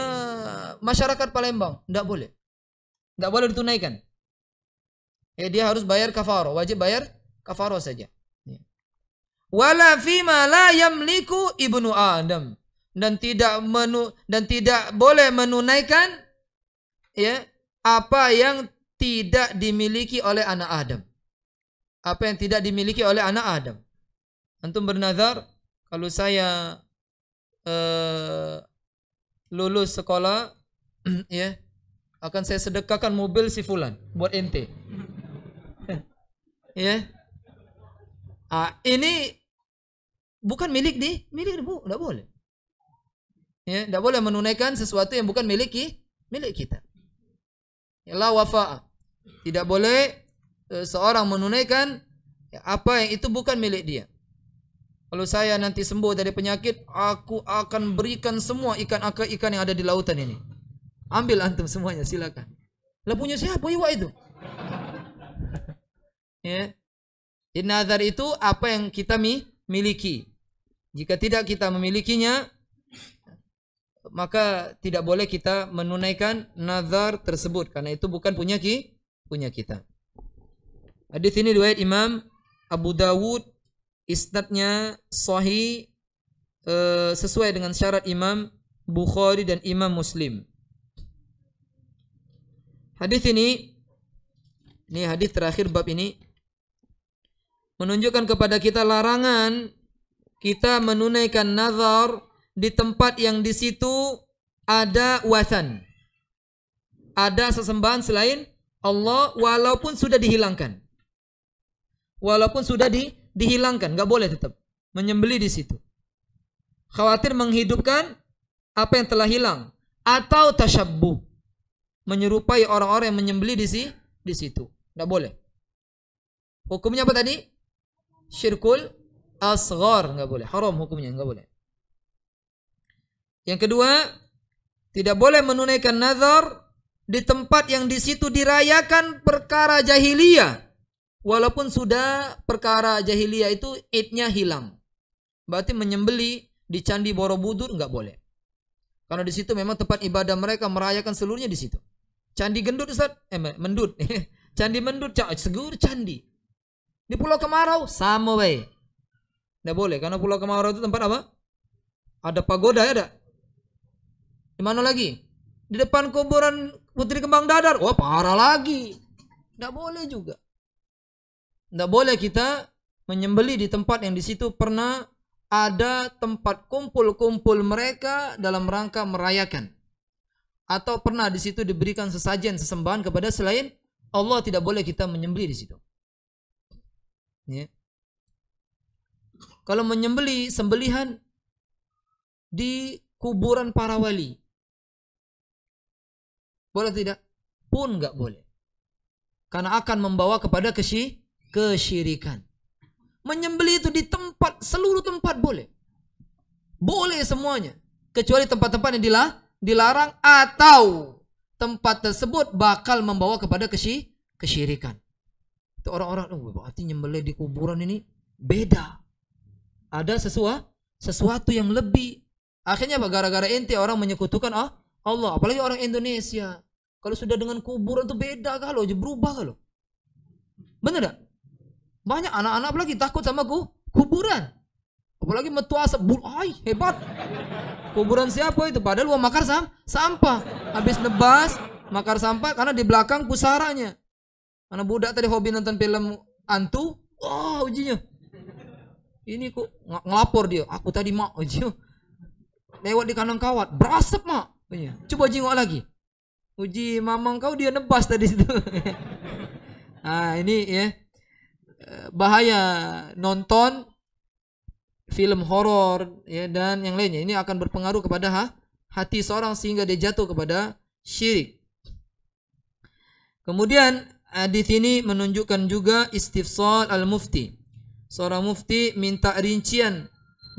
masyarakat Palembang. Tidak boleh. Tidak boleh ditunaikan. Ya, dia harus bayar kafarah, wajib bayar kafarah saja. Ya. Wala fima la yamliku ibnu Adam, dan tidak boleh menunaikan ya apa yang tidak dimiliki oleh anak Adam. Apa yang tidak dimiliki oleh anak Adam. Antum bernazar, kalau saya lulus sekolah ya, akan saya sedekahkan mobil si fulan buat ente. Ya. Ini bukan milik Bu, enggak boleh. Ya, enggak boleh menunaikan sesuatu yang bukan milik kita. Ya, la wafa'a. Tidak boleh seorang menunaikan ya, apa yang itu bukan milik dia. Kalau saya nanti sembuh dari penyakit, aku akan berikan semua ikan yang ada di lautan ini. Ambil antum semuanya, silakan. Lah punya siapa iwa itu? Ya. Nazar itu apa yang kita miliki. Jika tidak kita memilikinya, maka tidak boleh kita menunaikan nazar tersebut, karena itu bukan punya kita. Hadis ini riwayat Imam Abu Dawud, isnadnya sahih, sesuai dengan syarat Imam Bukhari dan Imam Muslim. Hadis ini hadis terakhir bab ini, menunjukkan kepada kita larangan kita menunaikan nazar di tempat yang di situ ada wathan, ada sesembahan selain Allah, walaupun sudah dihilangkan. Walaupun sudah dihilangkan, nggak boleh tetap menyembelih di situ. Khawatir menghidupkan apa yang telah hilang, atau tasyabbuh, menyerupai orang-orang yang menyembelih di situ. Nggak boleh. Hukumnya apa tadi? Syirkul asghar, nggak boleh. Haram hukumnya, nggak boleh. Yang kedua, tidak boleh menunaikan nazar di tempat yang di situ dirayakan perkara jahiliyah. Walaupun sudah perkara jahiliyah itu idnya hilang. Berarti menyembeli di Candi Borobudur enggak boleh. Karena di situ memang tempat ibadah mereka, merayakan seluruhnya di situ. Candi Gendut Ustaz, Mendut. Candi Mendut, segur candi. Di Pulau Kemarau sama bae. Enggak boleh, karena Pulau Kemarau itu tempat apa? Ada pagoda ya, ada. Di mana lagi? Di depan kuburan Putri Kembang Dadar. Wah, parah lagi. Enggak boleh juga. Tidak boleh kita menyembelih di tempat yang di situ pernah ada tempat kumpul-kumpul mereka dalam rangka merayakan, atau pernah di situ diberikan sesajen sesembahan kepada selain Allah. Tidak boleh kita menyembelih di situ. Ya. Kalau menyembelih sembelihan di kuburan para wali, boleh tidak? Pun nggak boleh, karena akan membawa kepada kesyirikan. Menyembelih itu di tempat, seluruh tempat boleh. Boleh semuanya. Kecuali tempat-tempat yang dilarang, atau tempat tersebut bakal membawa kepada kesyirikan. Itu orang-orang, berarti nyembelih di kuburan ini beda. Ada sesuatu yang lebih. Akhirnya gara-gara ente orang menyekutukan Allah. Apalagi orang Indonesia. Kalau sudah dengan kuburan itu beda kalau berubah kalau. Bener gak? Banyak anak-anak apalagi takut sama kuburan. Apalagi metua asap. Hebat. Kuburan siapa itu? Padahal uang makar sampah. Habis nebas, makar sampah karena di belakang pusaranya. Karena budak tadi hobi nonton film hantu. Ujinya. Ini kok ngelapor dia. Aku tadi mak uji. Lewat di kanan kawat. Berasap mak. Coba jengok lagi. Uji mamang kau dia nebas tadi situ. Nah ini ya. Bahaya nonton film horor ya, dan yang lainnya. Ini akan berpengaruh kepada hati seorang sehingga dia jatuh kepada syirik. Kemudian hadis ini menunjukkan juga istifsal al-mufti. Seorang mufti minta rincian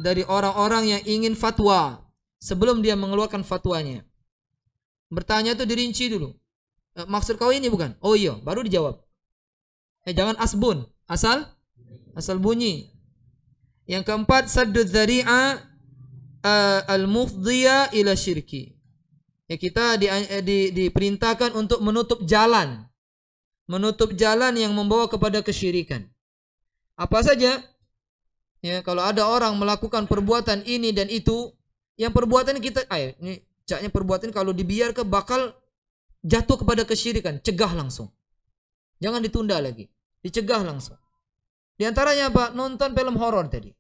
dari orang-orang yang ingin fatwa sebelum dia mengeluarkan fatwanya. Bertanya itu dirinci dulu. Maksud kau ini bukan? Oh iya, baru dijawab. Jangan asbun, asal bunyi. Yang keempat, saddud dzari'a al-mufdhiya ila syirki. Ya, kita diperintahkan untuk menutup jalan yang membawa kepada kesyirikan. Apa saja? Ya, kalau ada orang melakukan perbuatan ini dan itu, yang perbuatan kita, ini caknya perbuatan kalau dibiarkan bakal jatuh kepada kesyirikan, cegah langsung. Jangan ditunda lagi, dicegah langsung. Di antaranya apa? Nonton film horor tadi.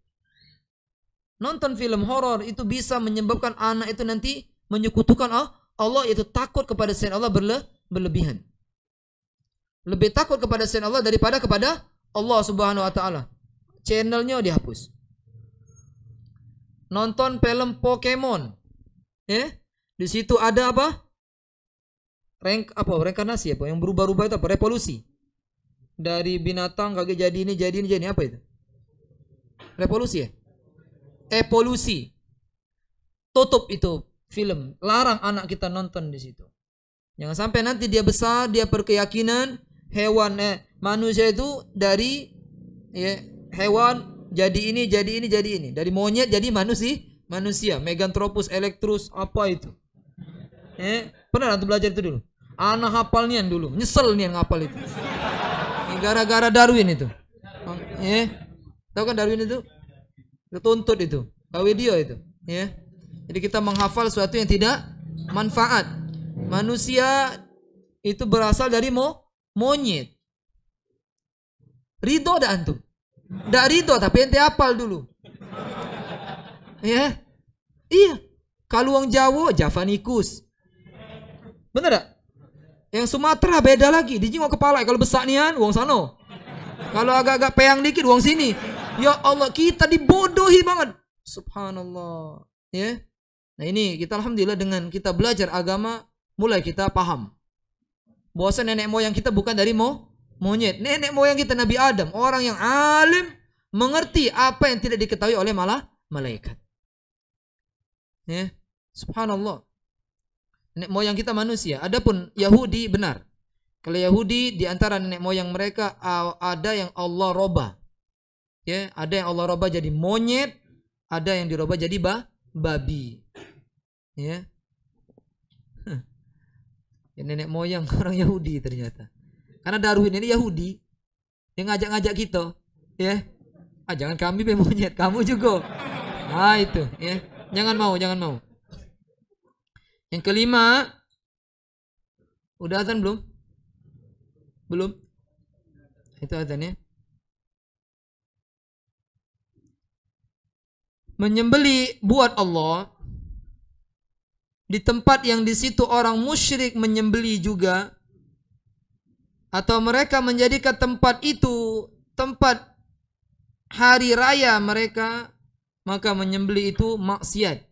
Nonton film horor itu bisa menyebabkan anak itu nanti menyekutukan Allah, itu takut kepada selain Allah berlebihan. Lebih takut kepada selain Allah daripada kepada Allah Subhanahu wa taala. Channelnya dihapus. Nonton film Pokemon. Di situ ada apa? Reinkarnasi apa? Yang berubah-ubah itu apa? Revolusi. Dari binatang kagak jadi ini apa itu? Revolusi ya? Evolusi. Tutup itu film. Larang anak kita nonton di situ. Jangan sampai nanti dia besar, dia berkeyakinan manusia itu dari hewan jadi ini. Dari monyet jadi manusia. Meganthropus electrus apa itu? Pernah nanti belajar itu dulu. Anak hafal nian dulu. Nyesel nian ngapal itu. Gara-gara Darwin itu. Tahu kan Darwin itu? Tuntut itu. Video itu. Jadi kita menghafal sesuatu yang tidak manfaat. Manusia itu berasal dari monyet. Ridho ada antum? Nggak ridho tapi ente hafal dulu. Iya. Kalau wong Jawa Javanicus. Bener gak? Yang Sumatera beda lagi, dijengok kepala. Kalau besar nian wong sano. Kalau agak-agak peyang dikit wong sini. Ya Allah, kita dibodohi banget. Subhanallah. Nah ini kita alhamdulillah dengan kita belajar agama mulai kita paham. Bahwasanya nenek moyang kita bukan dari monyet. Nenek moyang kita Nabi Adam, orang yang alim, mengerti apa yang tidak diketahui oleh malaikat. Subhanallah. Nenek moyang kita manusia. Adapun Yahudi benar. Kalau Yahudi di antara nenek moyang mereka ada yang Allah robah. Ada yang Allah robah jadi monyet, ada yang dirobah jadi babi. Nenek moyang orang Yahudi ternyata. Karena Darwin ini Yahudi yang ngajak-ngajak kita, jangan kami monyet, kamu juga. Itu, Jangan mau. Yang kelima, udah azan belum? Belum? Itu azan ya. Menyembeli buat Allah di tempat yang di situ orang musyrik menyembeli juga, atau mereka menjadikan tempat itu tempat hari raya mereka, maka menyembeli itu maksiat.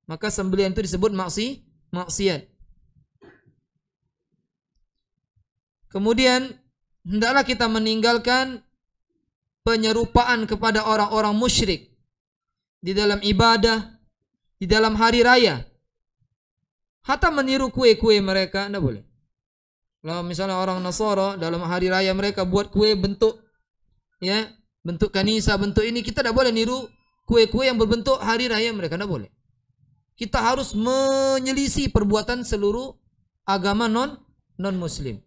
Maka sembelihan itu disebut maksiat. Kemudian hendaklah kita meninggalkan penyerupaan kepada orang-orang musyrik di dalam ibadah, di dalam hari raya. Hatta meniru kue-kue mereka, tidak boleh. Kalau misalnya orang Nasara dalam hari raya mereka buat kue bentuk bentuk kanisa, bentuk ini, kita tidak boleh niru kue-kue yang berbentuk hari raya mereka, tidak boleh. Kita harus menyelisih perbuatan seluruh agama non muslim.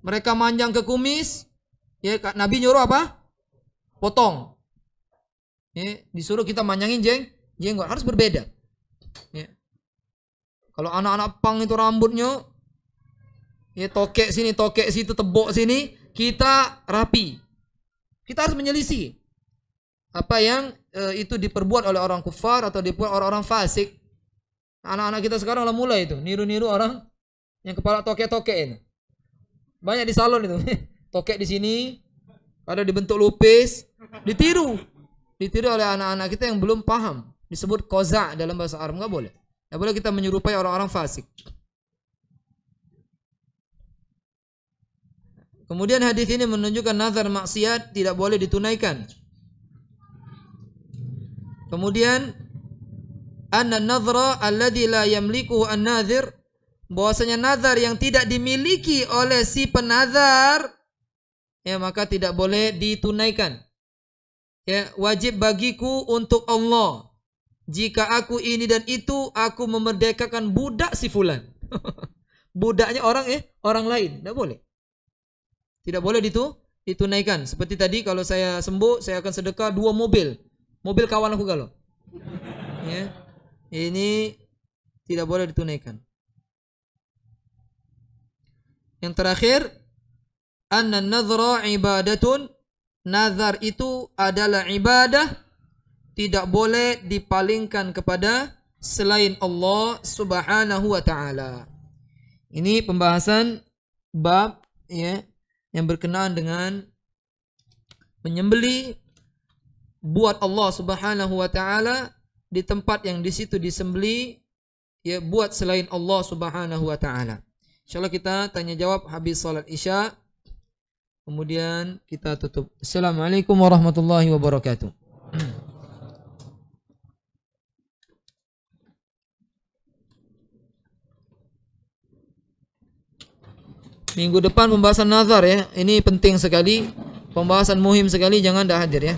Mereka manjang ke kumis, Nabi nyuruh apa? Potong. Disuruh kita manjangin jenggot, harus berbeda. Kalau anak-anak pang itu rambutnya tokek sini, tokek situ, tebok sini, kita rapi. Kita harus menyelisih apa yang itu diperbuat oleh orang kufar atau diperbuat orang-orang fasik. Anak-anak kita sekarang lah mulai itu niru-niru orang yang kepala tokek-tokek itu. Banyak di salon itu. Tokek di sini, ada dibentuk lupis, ditiru oleh anak-anak kita yang belum paham. Disebut koza dalam bahasa Arab, nggak boleh. Nggak boleh kita menyerupai orang-orang fasik. Kemudian hadis ini menunjukkan nazar maksiat tidak boleh ditunaikan. Kemudian anna nadhra alladhi la yamliku an-nadhir, bahwasanya nazar yang tidak dimiliki oleh si penazar maka tidak boleh ditunaikan. Wajib bagiku untuk Allah, jika aku ini dan itu, aku memerdekakan budak si fulan. Budaknya orang lain, tidak boleh. Tidak boleh ditunaikan. Seperti tadi, kalau saya sembuh, saya akan sedekah 2 mobil kawan aku kalau. Ini tidak boleh ditunaikan. Yang terakhir, anna nadhra ibadatun, nazar itu adalah ibadah, tidak boleh dipalingkan kepada selain Allah Subhanahu wa taala. Ini pembahasan bab yang berkenaan dengan menyembelih buat Allah Subhanahu wa taala di tempat yang di situ disembelih buat selain Allah Subhanahu wa taala. Insyaallah kita tanya jawab habis salat Isya. Kemudian kita tutup. Assalamualaikum warahmatullahi wabarakatuh. Minggu depan pembahasan nazar Ini penting sekali. Pembahasan muhim sekali, jangan tidak hadir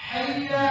حي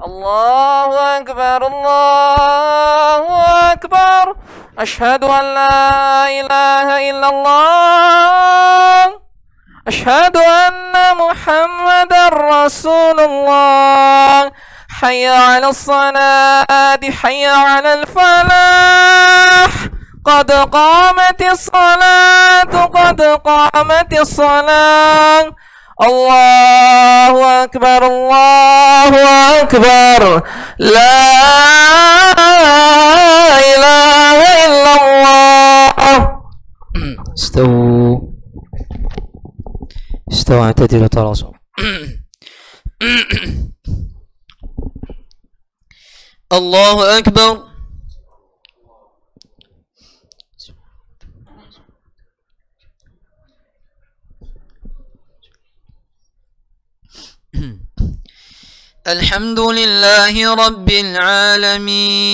الله أكبر الله أكبر أشهد أن لا إله إلا الله أشهد أن محمدا رسول الله حي على الصلاة حي على الفلاح قد قامت الصلاة قد قامت الصلاة الله أكبر الله أكبر لا إله إلا الله استووا استووا اعتدلوا تراصوا الله أكبر الحمد لله رب العالمين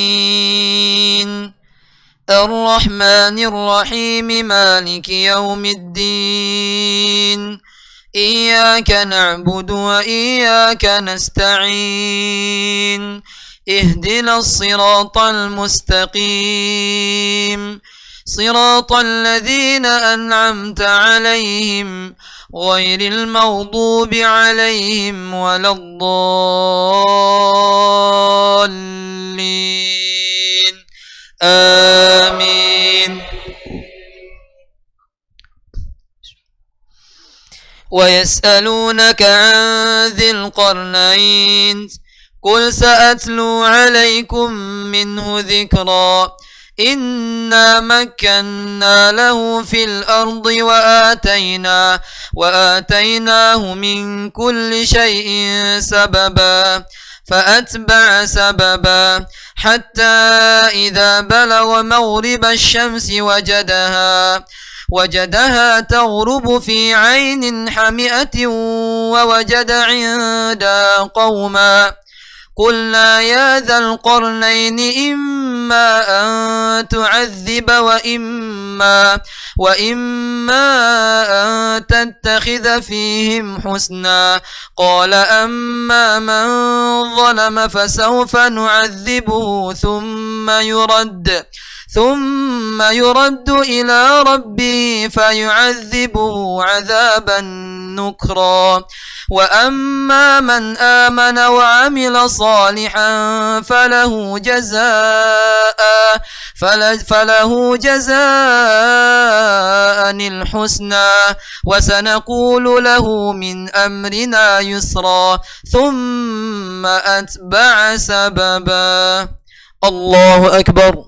الرحمن الرحيم مالك يوم الدين إياك نعبد وإياك نستعين اهدنا الصراط المستقيم صراط الذين أنعمت عليهم غير المغضوب عليهم ولا الضالين آمين. ويسألونك عن ذي القرنين قل سأتلو عليكم منه ذكرا إنا مكنا له في الأرض وآتيناه من كل شيء سببا فأتبع سببا حتى إذا بلغ مغرب الشمس وجدها تغرب في عين حمئة ووجد عندها قوما قلنا يا ذا القرنين إما أن تعذب وإما أن تتخذ فيهم حسنا قال أما من ظلم فسوف نعذبه ثم يرد إلى ربه فيعذبه عذابا نكرا وأما من آمن وعمل صالحا فله جزاء الحسنى وسنقول له من أمرنا يسرا ثم أتبع سببا. الله أكبر.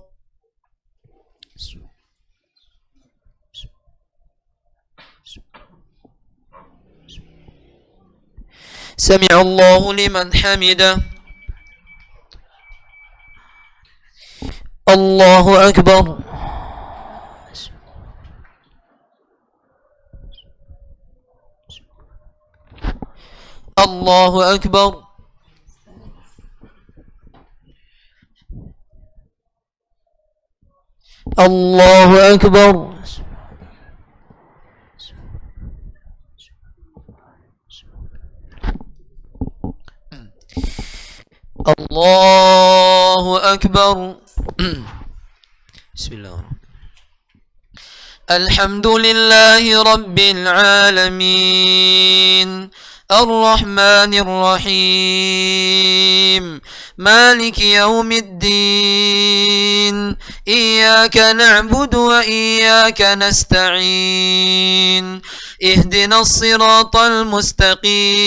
سمع الله لمن حمده. الله أكبر. الله أكبر. الله أكبر. الله أكبر. بسم الله. الحمد لله رب العالمين الرحمن الرحيم مالك يوم الدين إياك نعبد وإياك نستعين اهدنا الصراط المستقيم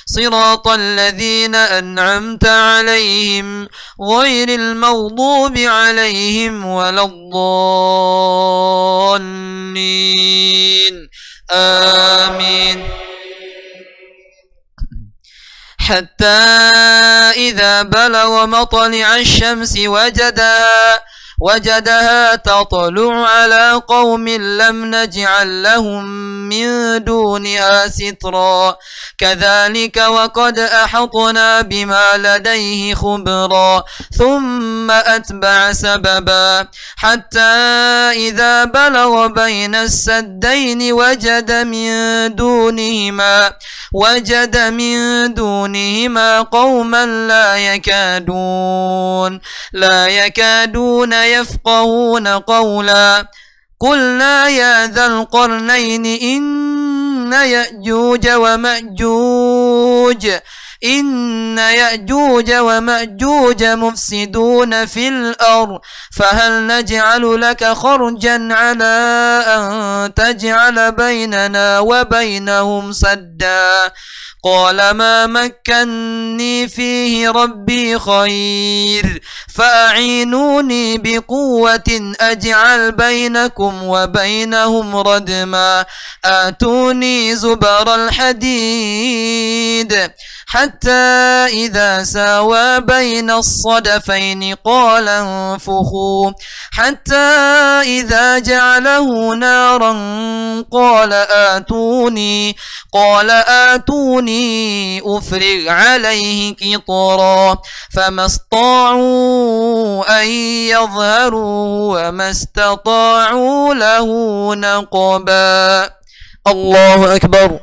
صراط الذين أنعمت عليهم غير المغضوب عليهم ولا الضالين آمين. حتى إذا بلغ مطلع الشمس وجدها تطلع على قوم لم نجعل لهم من دونها سترا كذلك وقد أحطنا بما لديه خبرا ثم أتبع سببا حتى إذا بلغ بين السدين وجد من دونهما قوما لا يكادون يفقهون قولا قلنا يا ذا القرنين إن يأجوج ومأجوج مفسدون في الأرض فهل نجعل لك خرجا على أن تجعل بيننا وبينهم سدا قال ما مكني فيه ربي خير فأعينوني بقوة أجعل بينكم وبينهم ردما آتوني زبر الحديد حتى إذا ساوى بين الصدفين قال انفخوا حتى إذا جعله نارا قال آتوني أفرغ عليه قطرا فما استطاعوا أن يظهروا وما استطاعوا له نقبا الله أكبر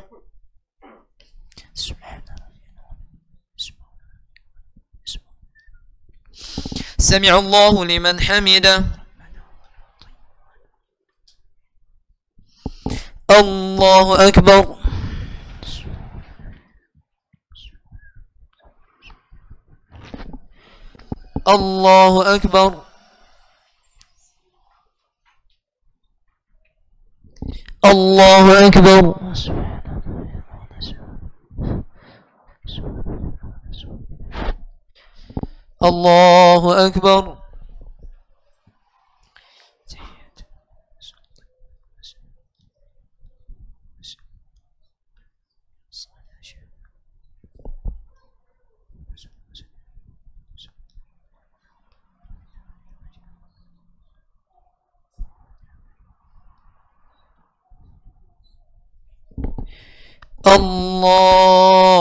سمع الله لمن حمده الله أكبر الله أكبر الله أكبر الله أكبر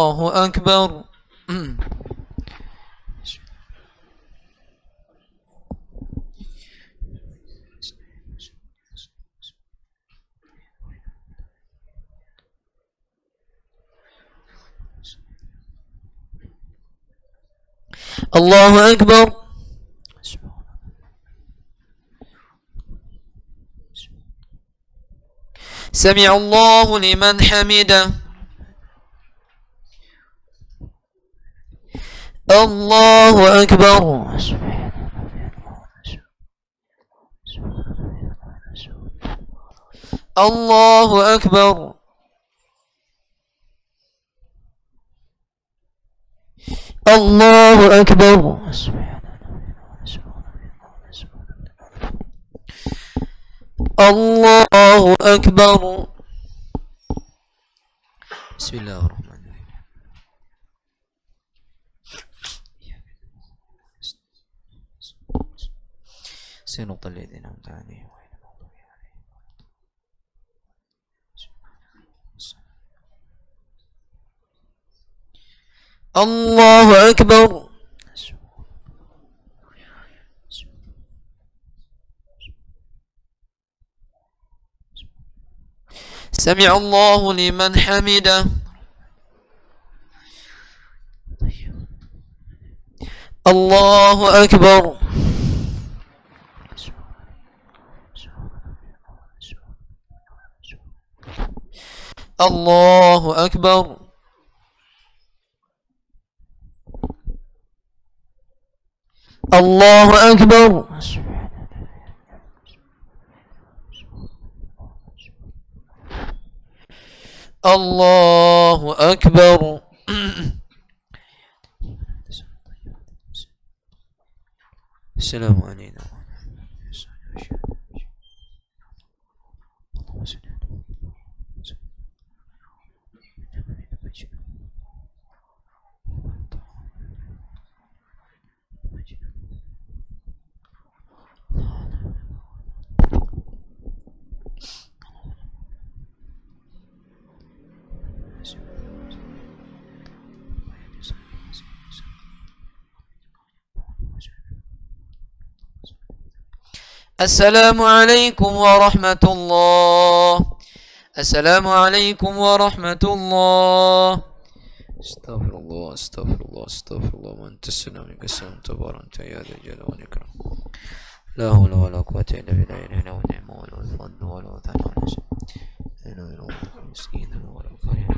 الله أكبر الله أكبر سمع الله لمن حمده الله أكبر الله أكبر الله أكبر الله أكبر بسم الله الرحمن الرحيم صراط الذين أنعمت عليهم الله أكبر سمع الله لمن حمده الله أكبر الله أكبر الله أكبر الله أكبر السلام عليكم السلام عليكم ورحمة الله. السلام عليكم ورحمة الله. استغفر الله استغفر الله استغفر الله وانت السلام عليك السلام تبارك يا ذا الجلال والإكرام. لا حول ولا قوة إلا بالله العلي العظيم ولا الفضل ولا ثناء إلا بالله مسكين ولا كريم.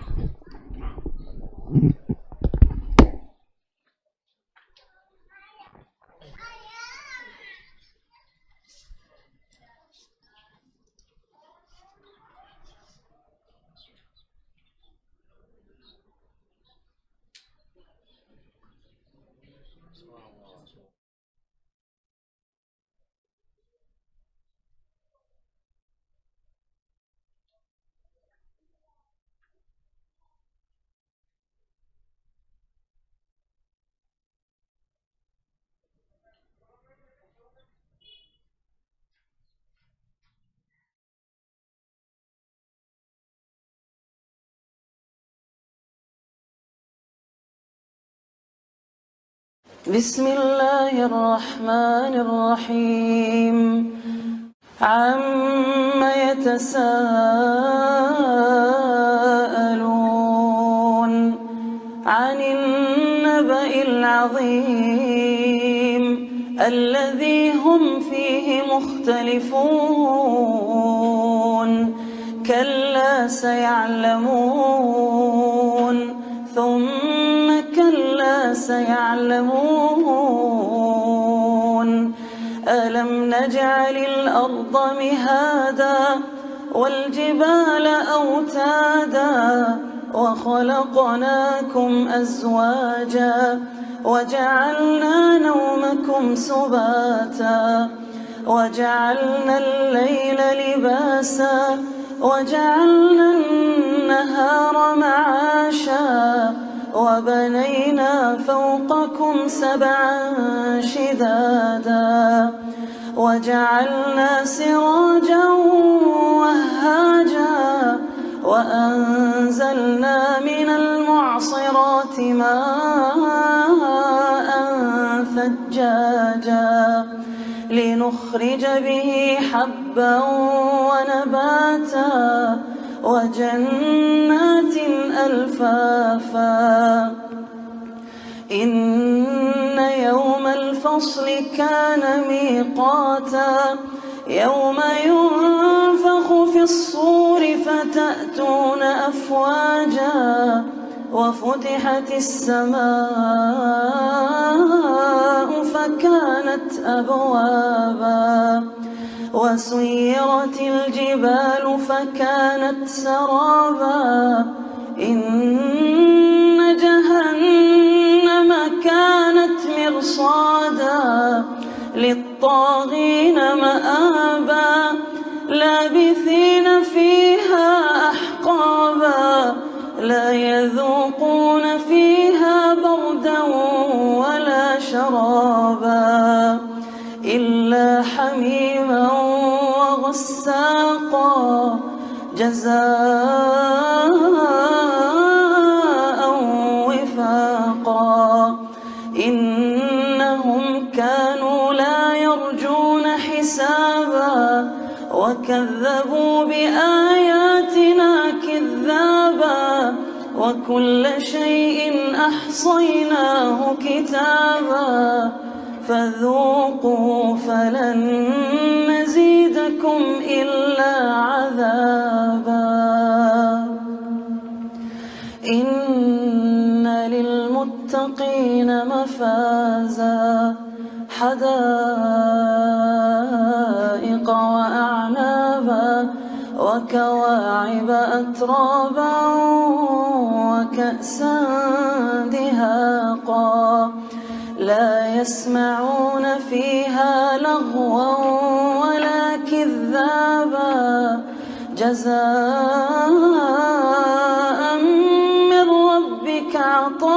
بسم الله الرحمن الرحيم. عما يتساءلون عن النبأ العظيم الذي هم فيه مختلفون كلا سيعلمون ثم كلا سيعلمون ألم نجعل الأرض مهادا والجبال أوتادا وخلقناكم أزواجا وجعلنا نومكم سباتا وجعلنا الليل لباسا وجعلنا النهار معاشا وبنينا فوقكم سبعا شدادا وجعلنا سراجا وهاجا وأنزلنا من المعصرات ماء ثجاجا لنخرج به حبا ونباتا وجنات ألفافا إن يوم الفصل كان ميقاتا يوم ينفخ في الصور فتأتون أفواجا وفتحت السماء فكانت أبوابا وسيرت الجبال فكانت سرابا إن جهنم كانت مرصادا للطاغين مآبا لابثين فيها أحقابا لا يذوقون فيها بردا ولا شرابا إلا حميما وغساقا جزاء وفاقا إنهم كانوا لا يرجون حسابا وكذبوا بآياتنا كذابا وكل شيء أحصيناه كتابا فذوقوا فلن نزيدكم إلا عذابا إن للمتقين مفازا حدائق وأعنابا وكواعب أترابا وكأسا دهاقا لا يسمعون فيها لغوا ولا كذابا جزاء من ربك عطاء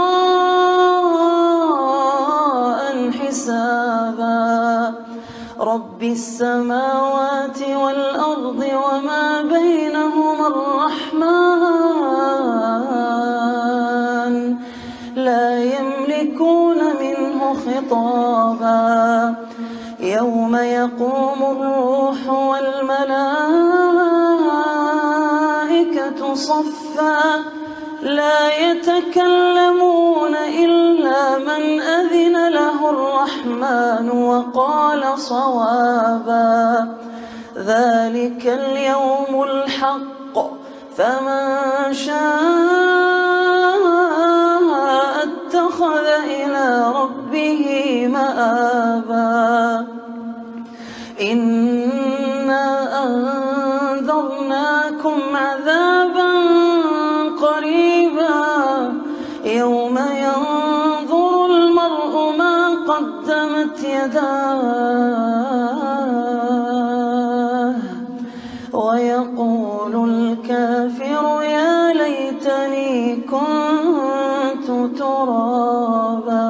حسابا رب السماوات والأرض وما بينهما الرحمن لا يملكون منه خطابا يوم يقوم الروح والملائكة صفا لا يتكلمون إلا من أذن له الرحمن وقال صوابا ذلك اليوم الحق فمن شاء اتخذ إلى ربه مآبا إنا أنذرناكم عذابا قريبا يوم ينظر المرء ما قدمت يداه ويقول الكافر يا ليتني كنت ترابا.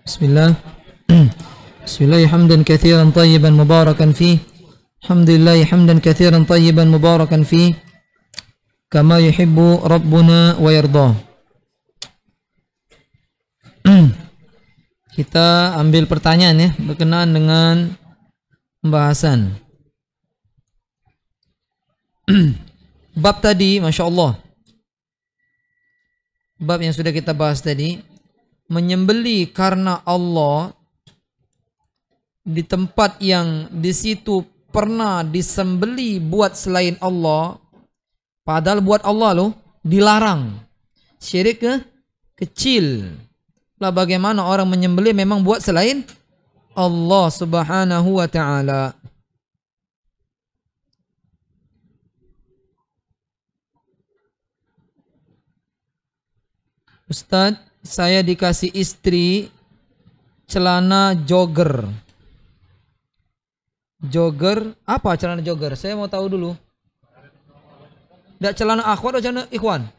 Bismillah. Bismillah hamdan katsiran tayyiban mubarakan fih. Alhamdulillah hamdan katsiran tayyiban mubarakan fih. Kama yuhibbu rabbuna wa yarda. Kita ambil pertanyaan ya berkenaan dengan pembahasan. Bab tadi, Masya Allah, bab yang sudah kita bahas tadi, menyembeli karena Allah di tempat yang di situ pernah disembeli buat selain Allah, padahal buat Allah loh, dilarang. Syirik kecil. Lah bagaimana orang menyembeli memang buat selain Allah Subhanahu wa ta'ala. Ustadz, saya dikasih istri celana jogger. Jogger, apa celana jogger? Saya mau tahu dulu. Tidak celana akhwat atau celana ikhwan?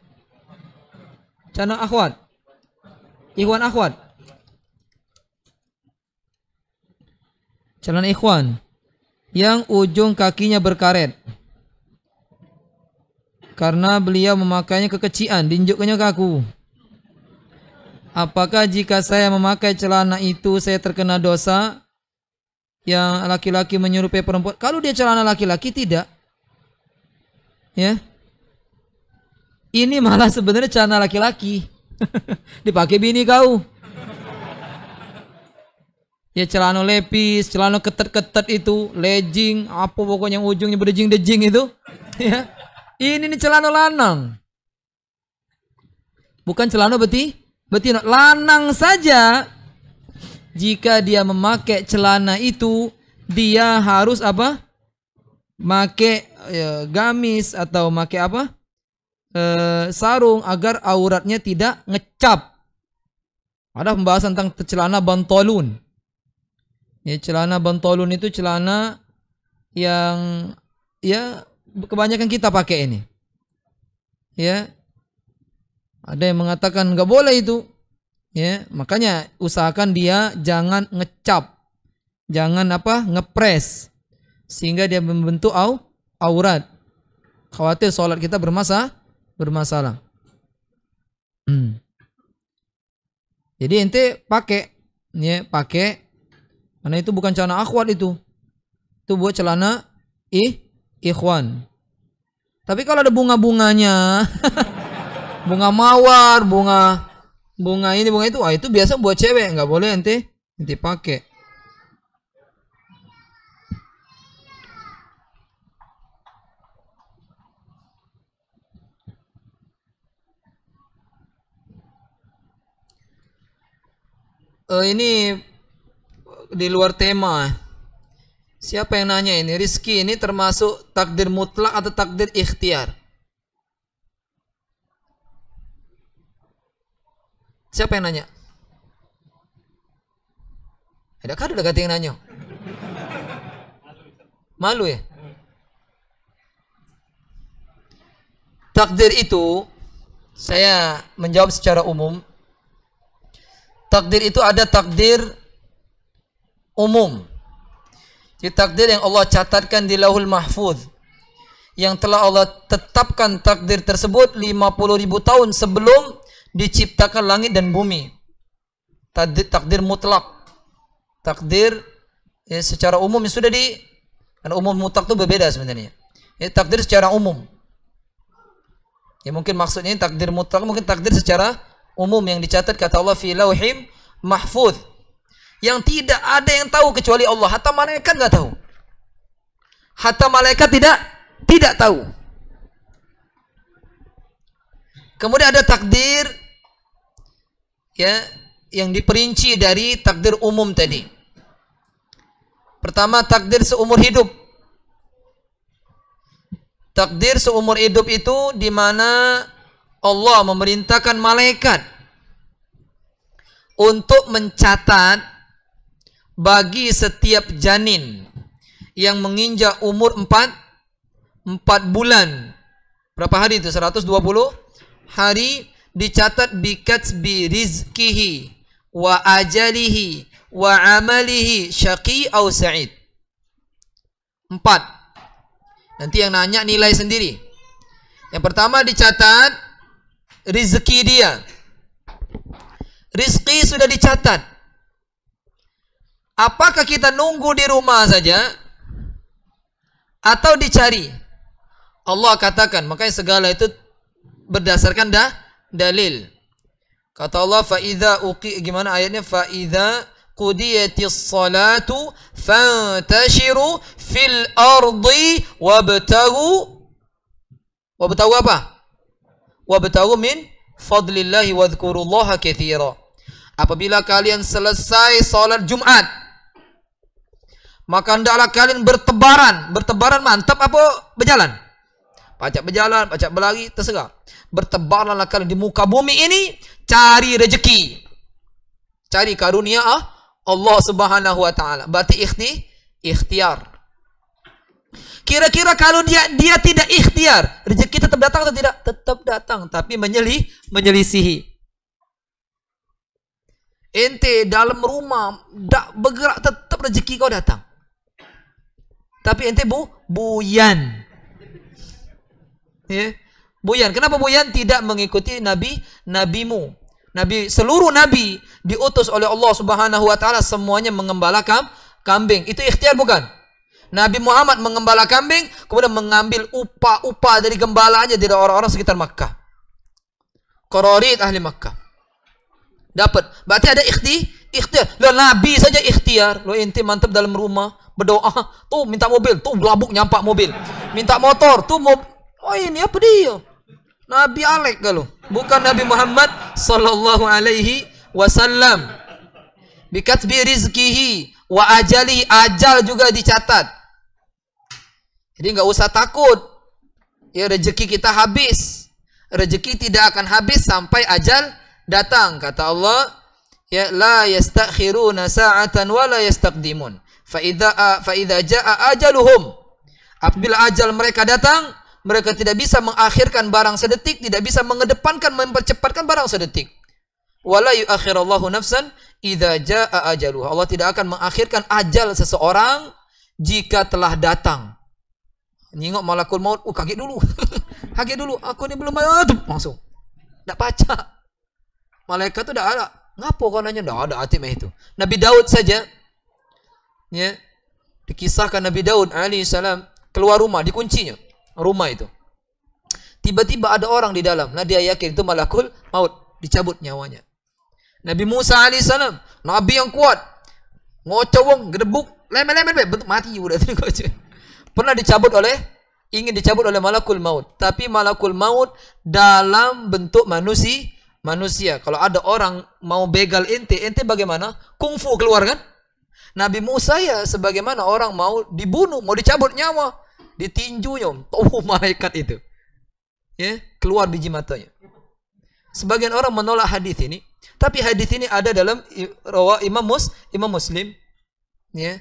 Celana akhwat. Ikhwan akhwat. Celana ikhwan yang ujung kakinya berkaret. Karena beliau memakainya kekecian, diinjukkannya kaku. Apakah jika saya memakai celana itu saya terkena dosa yang laki-laki menyerupai perempuan? Kalau dia celana laki-laki tidak. Ya. Ini malah sebenarnya celana laki-laki. Dipakai bini kau. Ya celana lepis, celana ketat-ketat itu, legging, apa pokoknya yang ujungnya berdejing-dejing itu. Ya. Ini nih celana lanang. Bukan celana betina, lanang saja. Jika dia memakai celana itu, dia harus apa? Pakai gamis atau pakai apa? Sarung agar auratnya tidak ngecap. Ada pembahasan tentang celana bantolun. Ya, celana bantolun itu celana yang ya kebanyakan kita pakai ini. Ya. Ada yang mengatakan nggak boleh itu. Ya, makanya usahakan dia jangan ngecap. Jangan apa? Ngepres. Sehingga dia membentuk aurat. Khawatir sholat kita bermasalah. Jadi ente pakai, ya, pakai. Karena itu bukan celana akhwat itu. Itu buat celana ikhwan. Tapi kalau ada bunga-bunganya, bunga mawar, bunga ini, bunga itu, itu biasa buat cewek, nggak boleh ente pakai. Ini di luar tema. Siapa yang nanya ini? Rizki ini termasuk takdir mutlak atau takdir ikhtiar? Siapa yang nanya? Ada yang nanya? Malu ya? Takdir itu, saya menjawab secara umum. Takdir itu ada takdir umum. Jadi takdir yang Allah catatkan di Lauhul Mahfuz, yang telah Allah tetapkan takdir tersebut 50.000 tahun sebelum diciptakan langit dan bumi. Takdir mutlak. Takdir ya, secara umum yang sudah karena umum mutlak itu berbeda sebenarnya. Ya, takdir secara umum. Ya mungkin maksudnya takdir mutlak, mungkin takdir secara umum yang dicatat kata Allah fi lauhim mahfuz, yang tidak ada yang tahu kecuali Allah. Hatta malaikat nggak tahu. Hatta malaikat tidak tahu. Kemudian ada takdir ya yang diperinci dari takdir umum tadi. Pertama, takdir seumur hidup. Takdir seumur hidup itu di mana Allah memerintahkan malaikat untuk mencatat bagi setiap janin yang menginjak umur 4 bulan. Berapa hari itu? 120 hari, dicatat bikatsbi rizkihi, wa ajalihi wa amalihi syaqi aw sa'id. 4. Nanti yang nanya nilai sendiri. Yang pertama dicatat rezeki dia. Rizki sudah dicatat. Apakah kita nunggu di rumah saja atau dicari? Allah katakan, makanya segala itu berdasarkan dalil. Kata Allah, gimana ayatnya? Fa idza qudiyatis salatu fantashiru fil ardi wabtaghu apa? Wabtaghu min fadlillahi wadhkurullaha katsira. Apabila kalian selesai salat Jumat, maka hendaklah kalian bertebaran mantap apa berjalan? Pacak berjalan, pacak berlari, terserah. Bertebaranlah kalian di muka bumi ini, cari rezeki, cari karunia Allah Subhanahu wa taala. Berarti ikhtiar. Kira-kira kalau dia tidak ikhtiar, rezeki tetap datang atau tidak? Tetap datang, tapi menyelisihi. Ente dalam rumah tak bergerak, tetap rezeki kau datang. Tapi ente buyan. Ya. Buyan. Kenapa buyan? Tidak mengikuti nabimu. Seluruh nabi diutus oleh Allah Subhanahu wa taala semuanya mengembala kambing. Itu ikhtiar bukan? Nabi Muhammad mengembala kambing, kemudian mengambil upah dari gembalanya dari orang-orang sekitar Makkah. Qararid ahli Makkah. Dapat. Berarti ada ikhtiar. Loh, nabi saja ikhtiar. Loh, ente mantap dalam rumah, berdoa, tuh minta mobil, tuh gelabuk nyampak mobil. Minta motor, tuh oh ini apa dia? Nabi Alek kalau bukan Nabi Muhammad sallallahu alaihi wasallam. Bikatbi rizkihi wa ajalihi, ajal juga dicatat. Jadi nggak usah takut. Ya, rezeki kita habis. Rezeki tidak akan habis sampai ajal datang. Kata Allah, ya la yastakhiruna sa'atan wa la yastaqdimun. Fa idza jaa ajaluhum. Apabila ajal mereka datang, mereka tidak bisa mengakhirkan barang sedetik, tidak bisa mengedepankan, mempercepatkan barang sedetik. Wala yuakhirallahu nafsan idza jaa ajaluha. Allah tidak akan mengakhirkan ajal seseorang jika telah datang. Nyingok malakul maut, kaget dulu. Kaget dulu, aku ini belum langsung. Enggak baca. Malaikat itu enggak ada. Ngapo kau nanya? Enggak ada atimah itu. Nabi Daud saja, ya, dikisahkan Nabi Daud alaihi salam keluar rumah, dikuncinya rumah itu. Tiba-tiba ada orang di dalam. Nah, dia yakin itu malakul maut, dicabut nyawanya. Nabi Musa alaihissalam, nabi yang kuat, ngocowong, gedebuk, lemen-lemen, bentuk mati udah. Pernah ingin dicabut oleh malakul maut, tapi malakul maut dalam bentuk manusia. Kalau ada orang mau begal ente bagaimana? Kungfu keluar kan? Nabi Musa ya sebagaimana orang mau dibunuh, mau dicabut nyawa, ditinjunya, malaikat itu, ya, keluar biji matanya. Sebagian orang menolak hadis ini, tapi hadis ini ada dalam Imam Muslim, ya.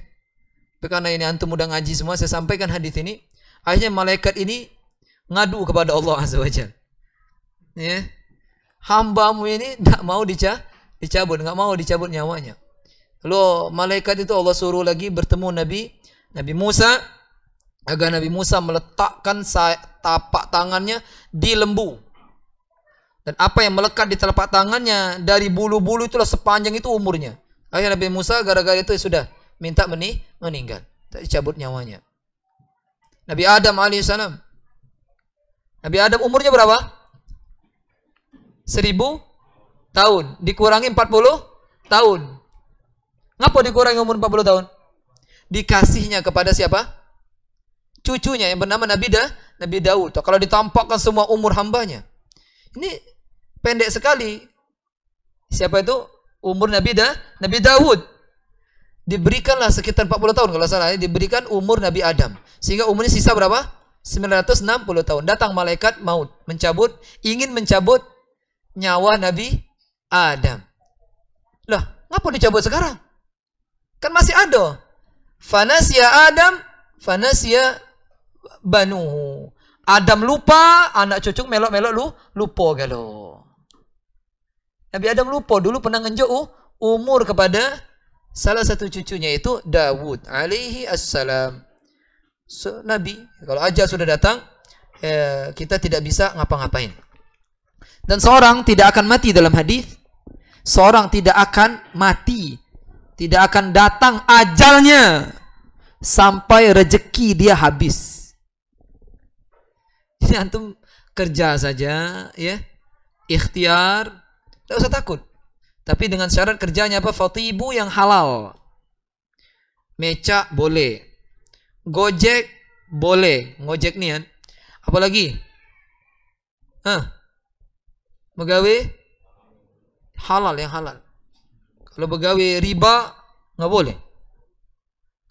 Karena ini antum udah ngaji semua, saya sampaikan hadis ini. Akhirnya malaikat ini ngadu kepada Allah Azza wa Jalla, ya, hambamu ini tidak mau dicabut, nggak mau dicabut nyawanya. Lalu malaikat itu Allah suruh lagi bertemu Nabi Musa, agar Nabi Musa meletakkan tapak tangannya di lembu. Dan apa yang melekat di telapak tangannya dari bulu-bulu itulah sepanjang itu umurnya. Akhirnya Nabi Musa gara-gara itu sudah minta meninggal, tak dicabut nyawanya. Nabi Adam alaihissalam. Nabi Adam umurnya berapa? 1000 tahun. Dikurangi 40 tahun. Ngapa dikurangi umur 40 tahun? Dikasihnya kepada siapa? Cucunya yang bernama Nabi Daud. Kalau ditampakkan semua umur hambanya, ini pendek sekali. Siapa itu? Umur Nabi Daud. Diberikanlah sekitar 40 tahun kalau salah, diberikan umur Nabi Adam. Sehingga umurnya sisa berapa? 960 tahun. Datang malaikat maut, ingin mencabut nyawa Nabi Adam. Lah, ngapa dicabut sekarang? Kan masih ada. Fanasya Adam, fanasya banuhu. Adam lupa, anak cucu melok-melok lupa galau. Nabi Adam lupa dulu pernah ngenjuk umur kepada salah satu cucunya itu Dawud alaihi assalam. So, Nabi, kalau ajal sudah datang, kita tidak bisa ngapa-ngapain. Dan seorang tidak akan mati dalam hadis. Seorang tidak akan mati, tidak akan datang ajalnya sampai rezeki dia habis. Jadi antum kerja saja, ya, ikhtiar, tidak usah takut. Tapi dengan syarat kerjanya apa? Fatibu yang halal. Meca boleh. Gojek boleh. Ngojek nih kan. Apalagi? Begawe halal, yang halal. Kalau begawe riba nggak boleh.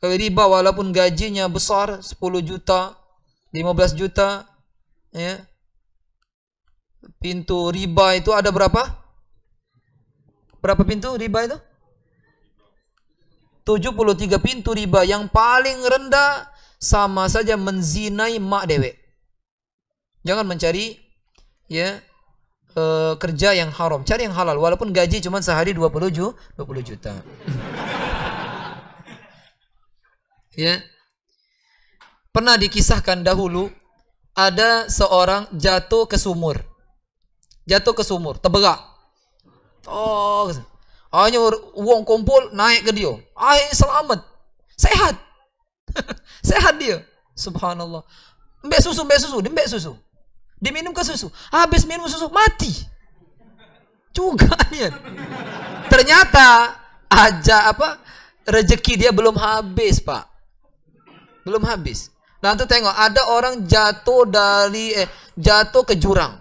Kalau riba walaupun gajinya besar 10 juta, 15 juta, ya. Pintu riba itu ada berapa? Berapa pintu riba itu? 73 pintu riba. Yang paling rendah sama saja menzinai mak dewek. Jangan mencari, ya, kerja yang haram. Cari yang halal. Walaupun gaji cuma sehari 20 juta. Ya. Pernah dikisahkan dahulu, ada seorang jatuh ke sumur. Jatuh ke sumur, terberak. Oh, hanya uang kumpul naik ke dia. Selamat. Sehat. Sehat dia. Subhanallah. Mbak susu. Dia mbak susu. Diminum ke susu. Habis minum susu mati. Juga dia. Ternyata rezeki dia belum habis, Pak. Belum habis. Nanti tengok ada orang jatuh ke jurang.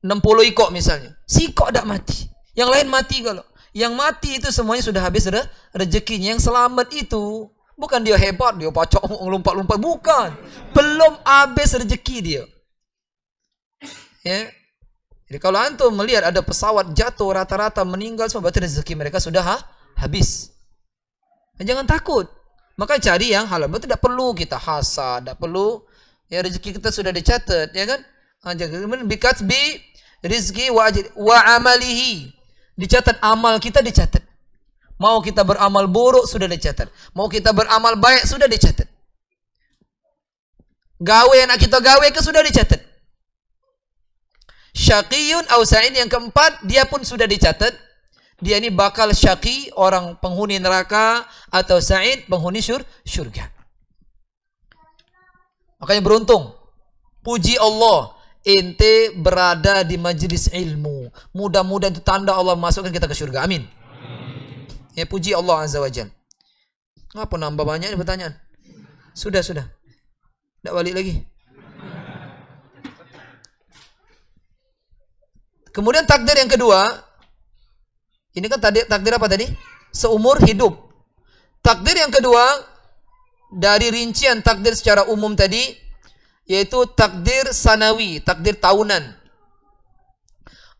60 ikok misalnya. Si ikok tak mati. Yang lain mati kalau. Yang mati itu semuanya sudah habis rezekinya. Yang selamat itu bukan dia hebat, dia pacok lompat-lompat, bukan. Belum habis rezeki dia. Ya. Jadi kalau antum melihat ada pesawat jatuh rata-rata meninggal semua, berarti rezeki mereka sudah habis. Jangan takut. Maka cari yang halal. Berarti tidak perlu kita hasad, tidak perlu, ya, rezeki kita sudah dicatat, ya kan? Bikatbi rizki wa amalihi. Dicatat amal kita, dicatat. Mau kita beramal buruk sudah dicatat. Mau kita beramal baik sudah dicatat. Gawe yang kita gawe ke sudah dicatat. Syaqiyun aw sa'id yang keempat, dia pun sudah dicatat. Dia ini bakal syaqi, orang penghuni neraka, atau sa'id, penghuni syurga. Makanya beruntung. Puji Allah, ente berada di majlis ilmu. Mudah-mudahan itu tanda Allah masukkan kita ke syurga. Amin. Ya, puji Allah Azza wa Jalla. Ngapa nambah banyak ini pertanyaan? Sudah. Tidak balik lagi. Kemudian takdir yang kedua. Ini kan takdir apa tadi? Seumur hidup. Takdir yang kedua dari rincian takdir secara umum tadi, yaitu takdir sanawi, takdir tahunan.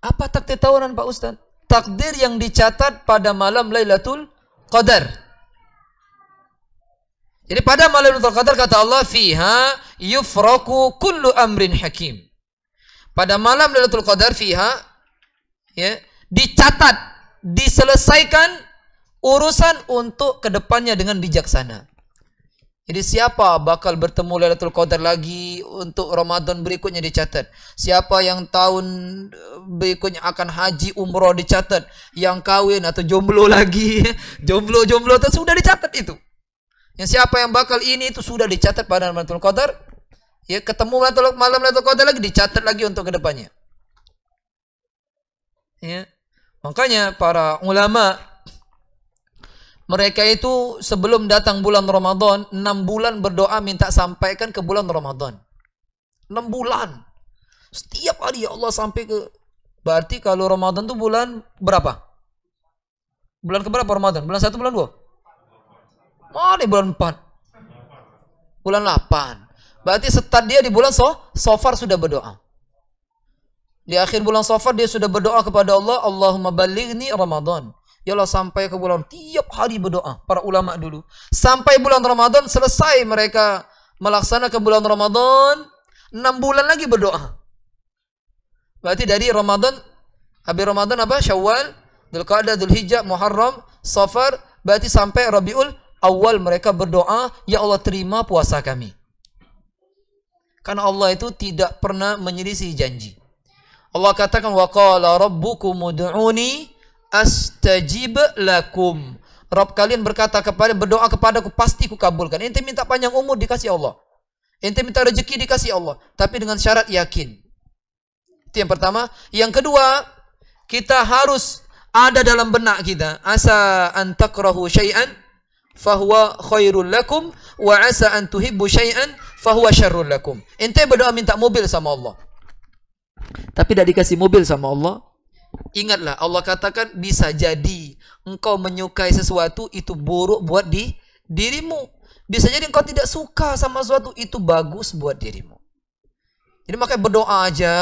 Apa takdir tahunan, Pak Ustaz? Takdir yang dicatat pada malam Lailatul Qadar. Jadi pada malam Lailatul Qadar kata Allah, fiha yufraku kullu amrin hakim. Pada malam Lailatul Qadar fiha, ya, dicatat, diselesaikan urusan untuk kedepannya dengan bijaksana. Jadi siapa bakal bertemu Lailatul Qadar lagi untuk Ramadan berikutnya dicatat. Siapa yang tahun berikutnya akan haji umroh dicatat. Yang kawin atau jomblo lagi, jomblo itu sudah dicatat itu. Yang siapa yang bakal ini itu sudah dicatat pada Lailatul Qadar. Ya, ketemu malam Lailatul Qadar lagi dicatat lagi untuk kedepannya. Ya. Makanya para ulama, mereka itu sebelum datang bulan Ramadan 6 bulan berdoa minta sampaikan ke bulan Ramadan. 6 bulan. Setiap hari, ya Allah, sampai ke. Berarti kalau Ramadan itu bulan berapa? Bulan keberapa Ramadan? Bulan 1, bulan 2? Mana bulan 4? Bulan 8. Berarti start dia di bulan Safar sudah berdoa. Di akhir bulan Safar dia sudah berdoa kepada Allah, Allahumma balighni Ramadan. Ya Allah, sampai ke bulan, tiap hari berdoa para ulama dulu. Sampai bulan Ramadan selesai mereka melaksanakan bulan Ramadan, 6 bulan lagi berdoa. Berarti dari Ramadan, habis Ramadan apa? Syawal, Dzulqa'dah, Dzulhijjah, Muharram, Safar, berarti sampai Rabiul Awal mereka berdoa, ya Allah terima puasa kami. Karena Allah itu tidak pernah menyelisih janji. Allah katakan, wa qala rabbukum ud'uni astajib lakum. Rabb kalian berdoa kepadaku, pasti ku kabulkan. Ente minta panjang umur, dikasih Allah. Ente minta rezeki, dikasih Allah. Tapi dengan syarat yakin. Itu yang pertama. Yang kedua, kita harus ada dalam benak kita, asa an takrahu syai'an fahuwa khairul lakum wa asa an tuhibbu syai'an fahuwa syarrul lakum. Ente berdoa minta mobil sama Allah, tapi tidak dikasih mobil sama Allah. Ingatlah, Allah katakan bisa jadi engkau menyukai sesuatu itu buruk buat dirimu. Bisa jadi engkau tidak suka sama sesuatu itu bagus buat dirimu. Jadi makanya berdoa aja,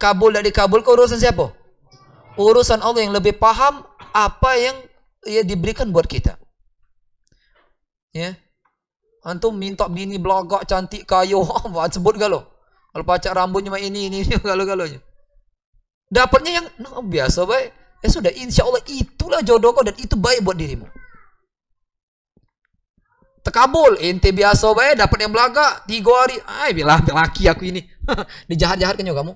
kabul dan dikabul ke urusan siapa? Urusan Allah yang lebih paham apa yang ya diberikan buat kita. Ya. Antum minta bini belagak, cantik, kayu, sebut galo. Kalau pacak rambutnya mah ini galo-galonya. Dapatnya yang biasa baik. Ya sudah, insya Allah itulah jodoh kau dan itu baik buat dirimu. Terkabul, ente biasa baik, dapat yang belagak 3 hari. Bilang laki aku ini. Dijahat-jahatkan juga kamu.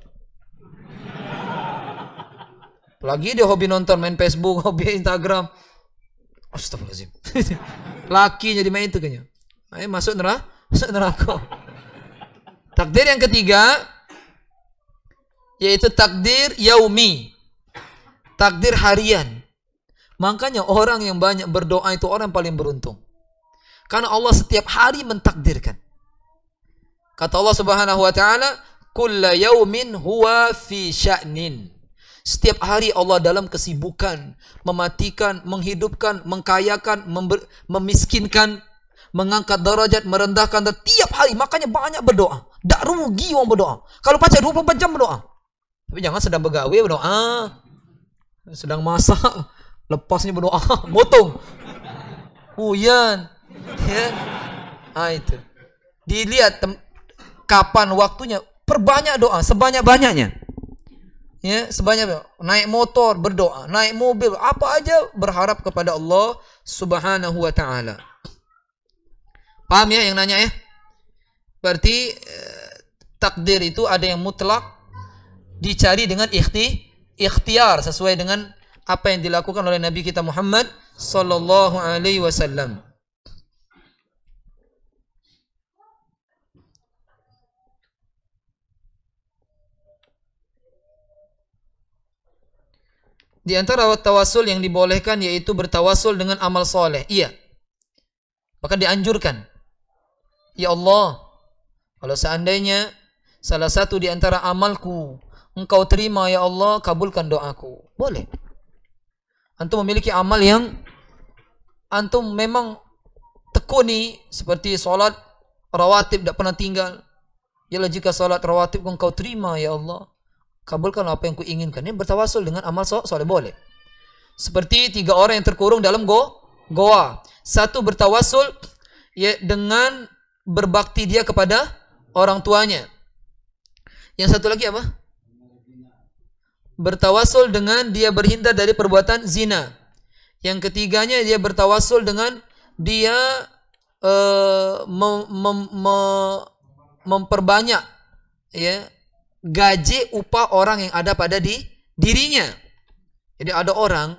Lagi dia hobi nonton, main Facebook, hobi Instagram. Astagfirullahaladzim. Lakinya di main itu kayaknya. Masuk neraka. Takdir yang ketiga, yaitu takdir yaumi. Takdir harian. Makanya orang yang banyak berdoa itu orang yang paling beruntung. Karena Allah setiap hari mentakdirkan. Kata Allah Subhanahu wa taala, "Kulla yaumin huwa fi sya'nin." Setiap hari Allah dalam kesibukan, mematikan, menghidupkan, mengkayakan, memiskinkan, mengangkat derajat, merendahkan, dan tiap hari. Makanya banyak berdoa. Tak rugi orang berdoa. Kalau baca 24 jam berdoa. Tapi jangan sedang bergawe berdoa. Sedang masak, lepasnya berdoa, motong. Hujan. Ya. Itu. Dilihat kapan waktunya, perbanyak doa sebanyak-banyaknya. Ya, sebanyak naik motor berdoa, naik mobil, apa aja berharap kepada Allah Subhanahu wa taala. Paham ya yang nanya ya? Berarti takdir itu ada yang mutlak, dicari dengan ikhtiar sesuai dengan apa yang dilakukan oleh Nabi kita Muhammad sallallahu alaihi wasallam. Di antara tawasul yang dibolehkan yaitu bertawasul dengan amal soleh. Iya. Bahkan dianjurkan. Ya Allah, kalau seandainya salah satu di antara amalku Engkau terima ya Allah, kabulkan doaku. Boleh. Antum memiliki amal yang antum memang tekuni, seperti solat rawatib tidak pernah tinggal. Yalah jika solat rawatib Engkau terima ya Allah, kabulkan apa yang kuinginkan. Ini bertawasul dengan amal soleh boleh. Seperti 3 orang yang terkurung dalam goa. Satu bertawasul ya dengan berbakti dia kepada orang tuanya. Yang satu lagi apa? Bertawasul dengan dia berhindar dari perbuatan zina. Yang ketiganya dia bertawasul dengan dia memperbanyak ya gaji upah orang yang ada pada dirinya. Jadi ada orang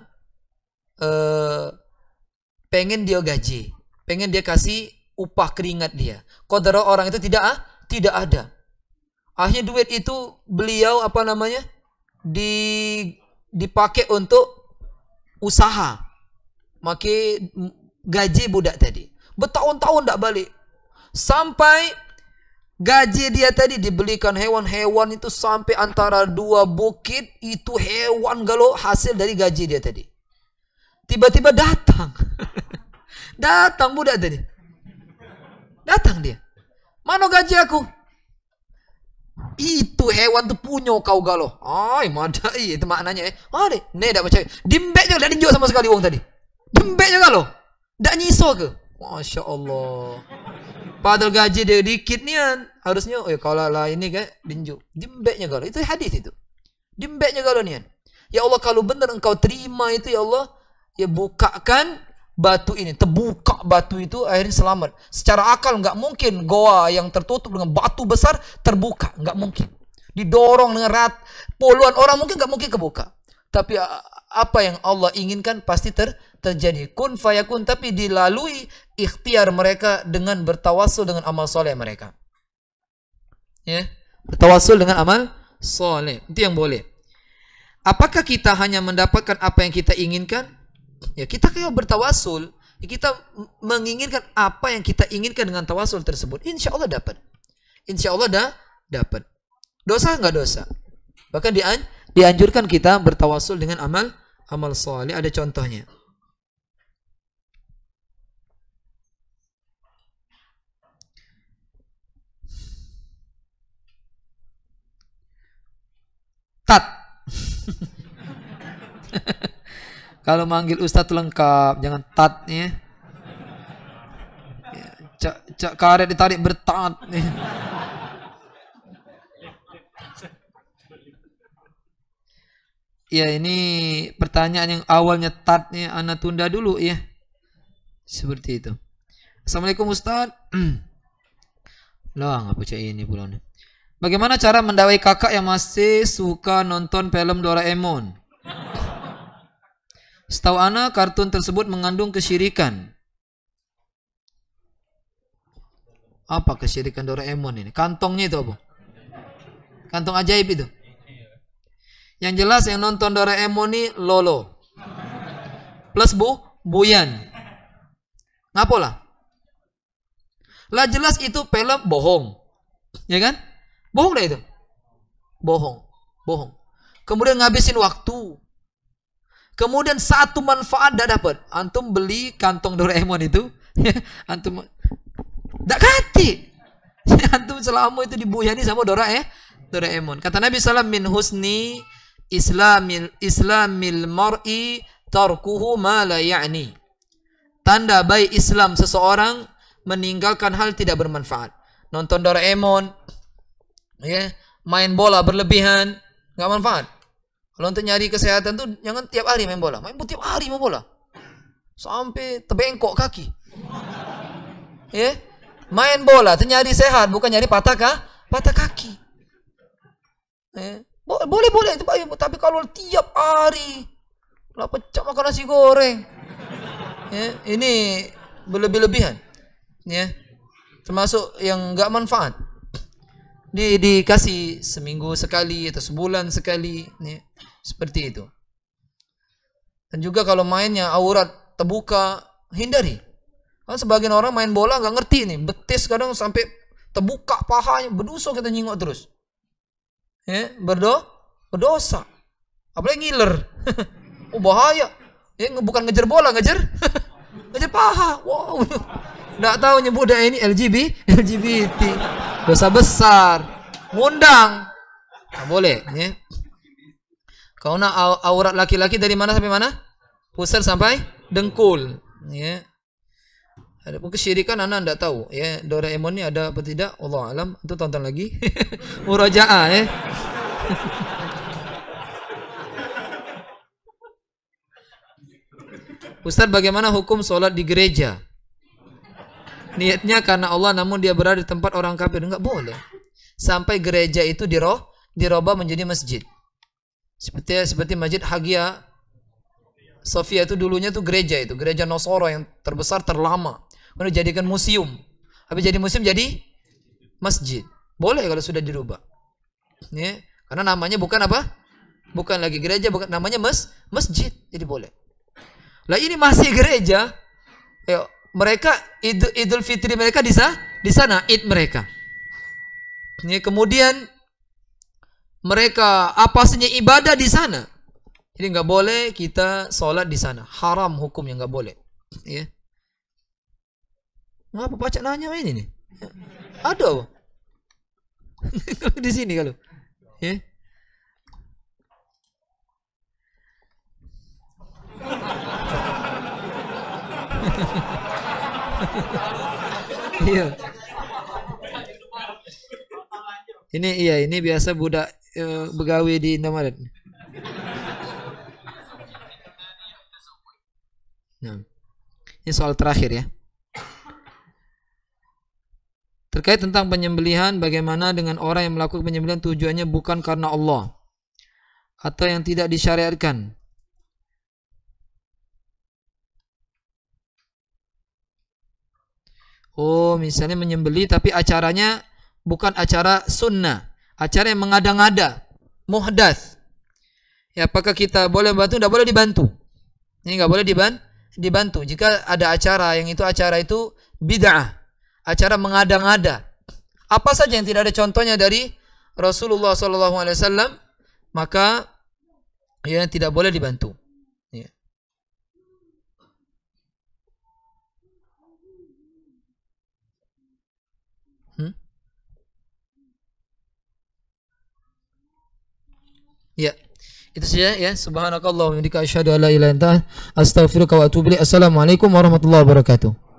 pengen dia gaji, pengen dia kasih upah keringat dia. Qadar orang itu tidak ada. Akhirnya duit itu beliau dipakai untuk usaha. Maka gaji budak tadi bertahun-tahun tidak balik. Sampai gaji dia tadi dibelikan hewan-hewan itu sampai antara 2 bukit itu hewan galau hasil dari gaji dia tadi. Tiba-tiba datang. Datang budak tadi. Datang dia. Mana gaji aku? Itu hewan tu punya kau galau. Madai itu maknanya. Deh, dak percaya. Dimbeknya dak dinjok sama sekali wong tadi. Dimbeknya galau. Dak nyiso ke? Masya Allah. Padahal gaji dia dikit nian. Harusnya kalau lah ini kayak dinjuk. Dimbeknya galau. Itu hadis itu. Dimbeknya galau nian. Ya Allah, kalau benar engkau terima itu ya Allah, ya bukakan batu ini, terbuka batu itu, akhirnya selamat. Secara akal nggak mungkin goa yang tertutup dengan batu besar terbuka, nggak mungkin. Didorong dengan puluhan orang mungkin nggak mungkin kebuka. Tapi apa yang Allah inginkan pasti terjadi. Kun fayakun, tapi dilalui ikhtiar mereka dengan bertawasul dengan amal soleh mereka. Ya, bertawasul dengan amal soleh, itu yang boleh. Apakah kita hanya mendapatkan apa yang kita inginkan? Ya, kita kalau bertawasul, ya kita menginginkan apa yang kita inginkan dengan tawasul tersebut. Insya Allah dapat. Insya Allah dapat. Dosa nggak dosa. Bahkan dianjurkan kita bertawasul dengan amal soleh. Ada contohnya. Tat. Kalau manggil ustadz lengkap, jangan tat ya. Cak karet ditarik bertat. Ya, ini pertanyaan yang awalnya tatnya ana tunda dulu ya. Seperti itu. Assalamualaikum Ustaz. Lah, ngapa cak ini pula nih. Bagaimana cara mendakwai kakak yang masih suka nonton film Doraemon? Setahu ana kartun tersebut mengandung kesyirikan. Apa kesyirikan Doraemon ini? Kantongnya itu apa? Kantong ajaib itu. Yang jelas yang nonton Doraemon ini Lolo plus Buyan. Ngapalah? Lah jelas itu film bohong. Ya kan? Bohong lah itu. Bohong. Kemudian ngabisin waktu. Kemudian satu manfaat dah dapat. Antum beli kantong Doraemon itu, antum dak kati. Antum selama itu dibuyani sama Doraemon. Kata Nabi sallallahu min husni islamil mar'i tarkuhu ma la ya'ni. Tanda baik Islam seseorang meninggalkan hal tidak bermanfaat. Nonton Doraemon, ya, main bola berlebihan, nggak manfaat. Kalau untuk nyari kesehatan tuh jangan tiap hari main bola. Tiap hari main bola. Sampai terbengkok kaki. Ya, main bola tuh nyari sehat, bukan nyari patah kaki. Ya. Boleh itu, tapi kalau tiap hari lah pecah makan nasi goreng, ya, ini berlebih-lebihan, ya, termasuk yang nggak manfaat. Dikasih seminggu sekali atau sebulan sekali, ya, seperti itu. Dan juga kalau mainnya aurat terbuka, hindari. Kan sebagian orang main bola nggak ngerti nih, betis kadang sampai terbuka pahanya, berdosa kita nyingok terus. Ya, berdosa. Apalagi ngiler. Oh, bahaya. Ya, bukan ngejar bola, ngejar paha. Wow. Nggak tahu nyebutnya ini LGBT. Dosa besar. Ngundang. Nggak boleh, ya. Karena aurat laki-laki dari mana sampai mana? Pusar sampai dengkul, ya. Ada kesyirikan anak enggak tahu, ya. Doraemon ini ada apa tidak? Allah alam. Itu tonton lagi. Murajaah, ya. Ustaz, bagaimana hukum sholat di gereja? Niatnya karena Allah namun dia berada di tempat orang kafir. Enggak boleh. Sampai gereja itu dirubah menjadi masjid. Seperti Masjid Hagia Sophia itu dulunya tuh gereja Nosoro yang terbesar terlama. Kemudian dijadikan museum. Habis jadi museum jadi masjid. Boleh kalau sudah dirubah. Ya, karena namanya bukan apa? Bukan lagi gereja, bukan namanya masjid. Jadi boleh. Lah ini masih gereja. Ya, mereka Idul Fitri mereka di sana Id mereka. Ya, kemudian mereka apa saja ibadah di sana. Jadi nggak boleh kita sholat di sana. Haram hukumnya, nggak boleh. Ya. Ngapa pacak nanya ini nih? Ada. Kalau di sini kalau. Ya. Iya. Ini biasa budak begawi di Indomaret. Nah, ini soal terakhir ya. Terkait tentang penyembelihan, bagaimana dengan orang yang melakukan penyembelihan tujuannya bukan karena Allah atau yang tidak disyariatkan? Oh, misalnya menyembelih tapi acaranya bukan acara sunnah, acara yang mengada-ngada, muhdats. Ya, apakah kita boleh bantu? Tidak boleh dibantu. Ini nggak boleh dibantu. Jika ada acara yang itu acara itu bid'ah, acara mengada-ngada, apa saja yang tidak ada contohnya dari Rasulullah SAW, maka ya tidak boleh dibantu. Ya. Ya, itu saja ya. Subhanakallah wa bihamdika asyhadu an la ilaha illa anta astaghfiruka wa atubu ilaik. Assalamualaikum warahmatullahi wabarakatuh.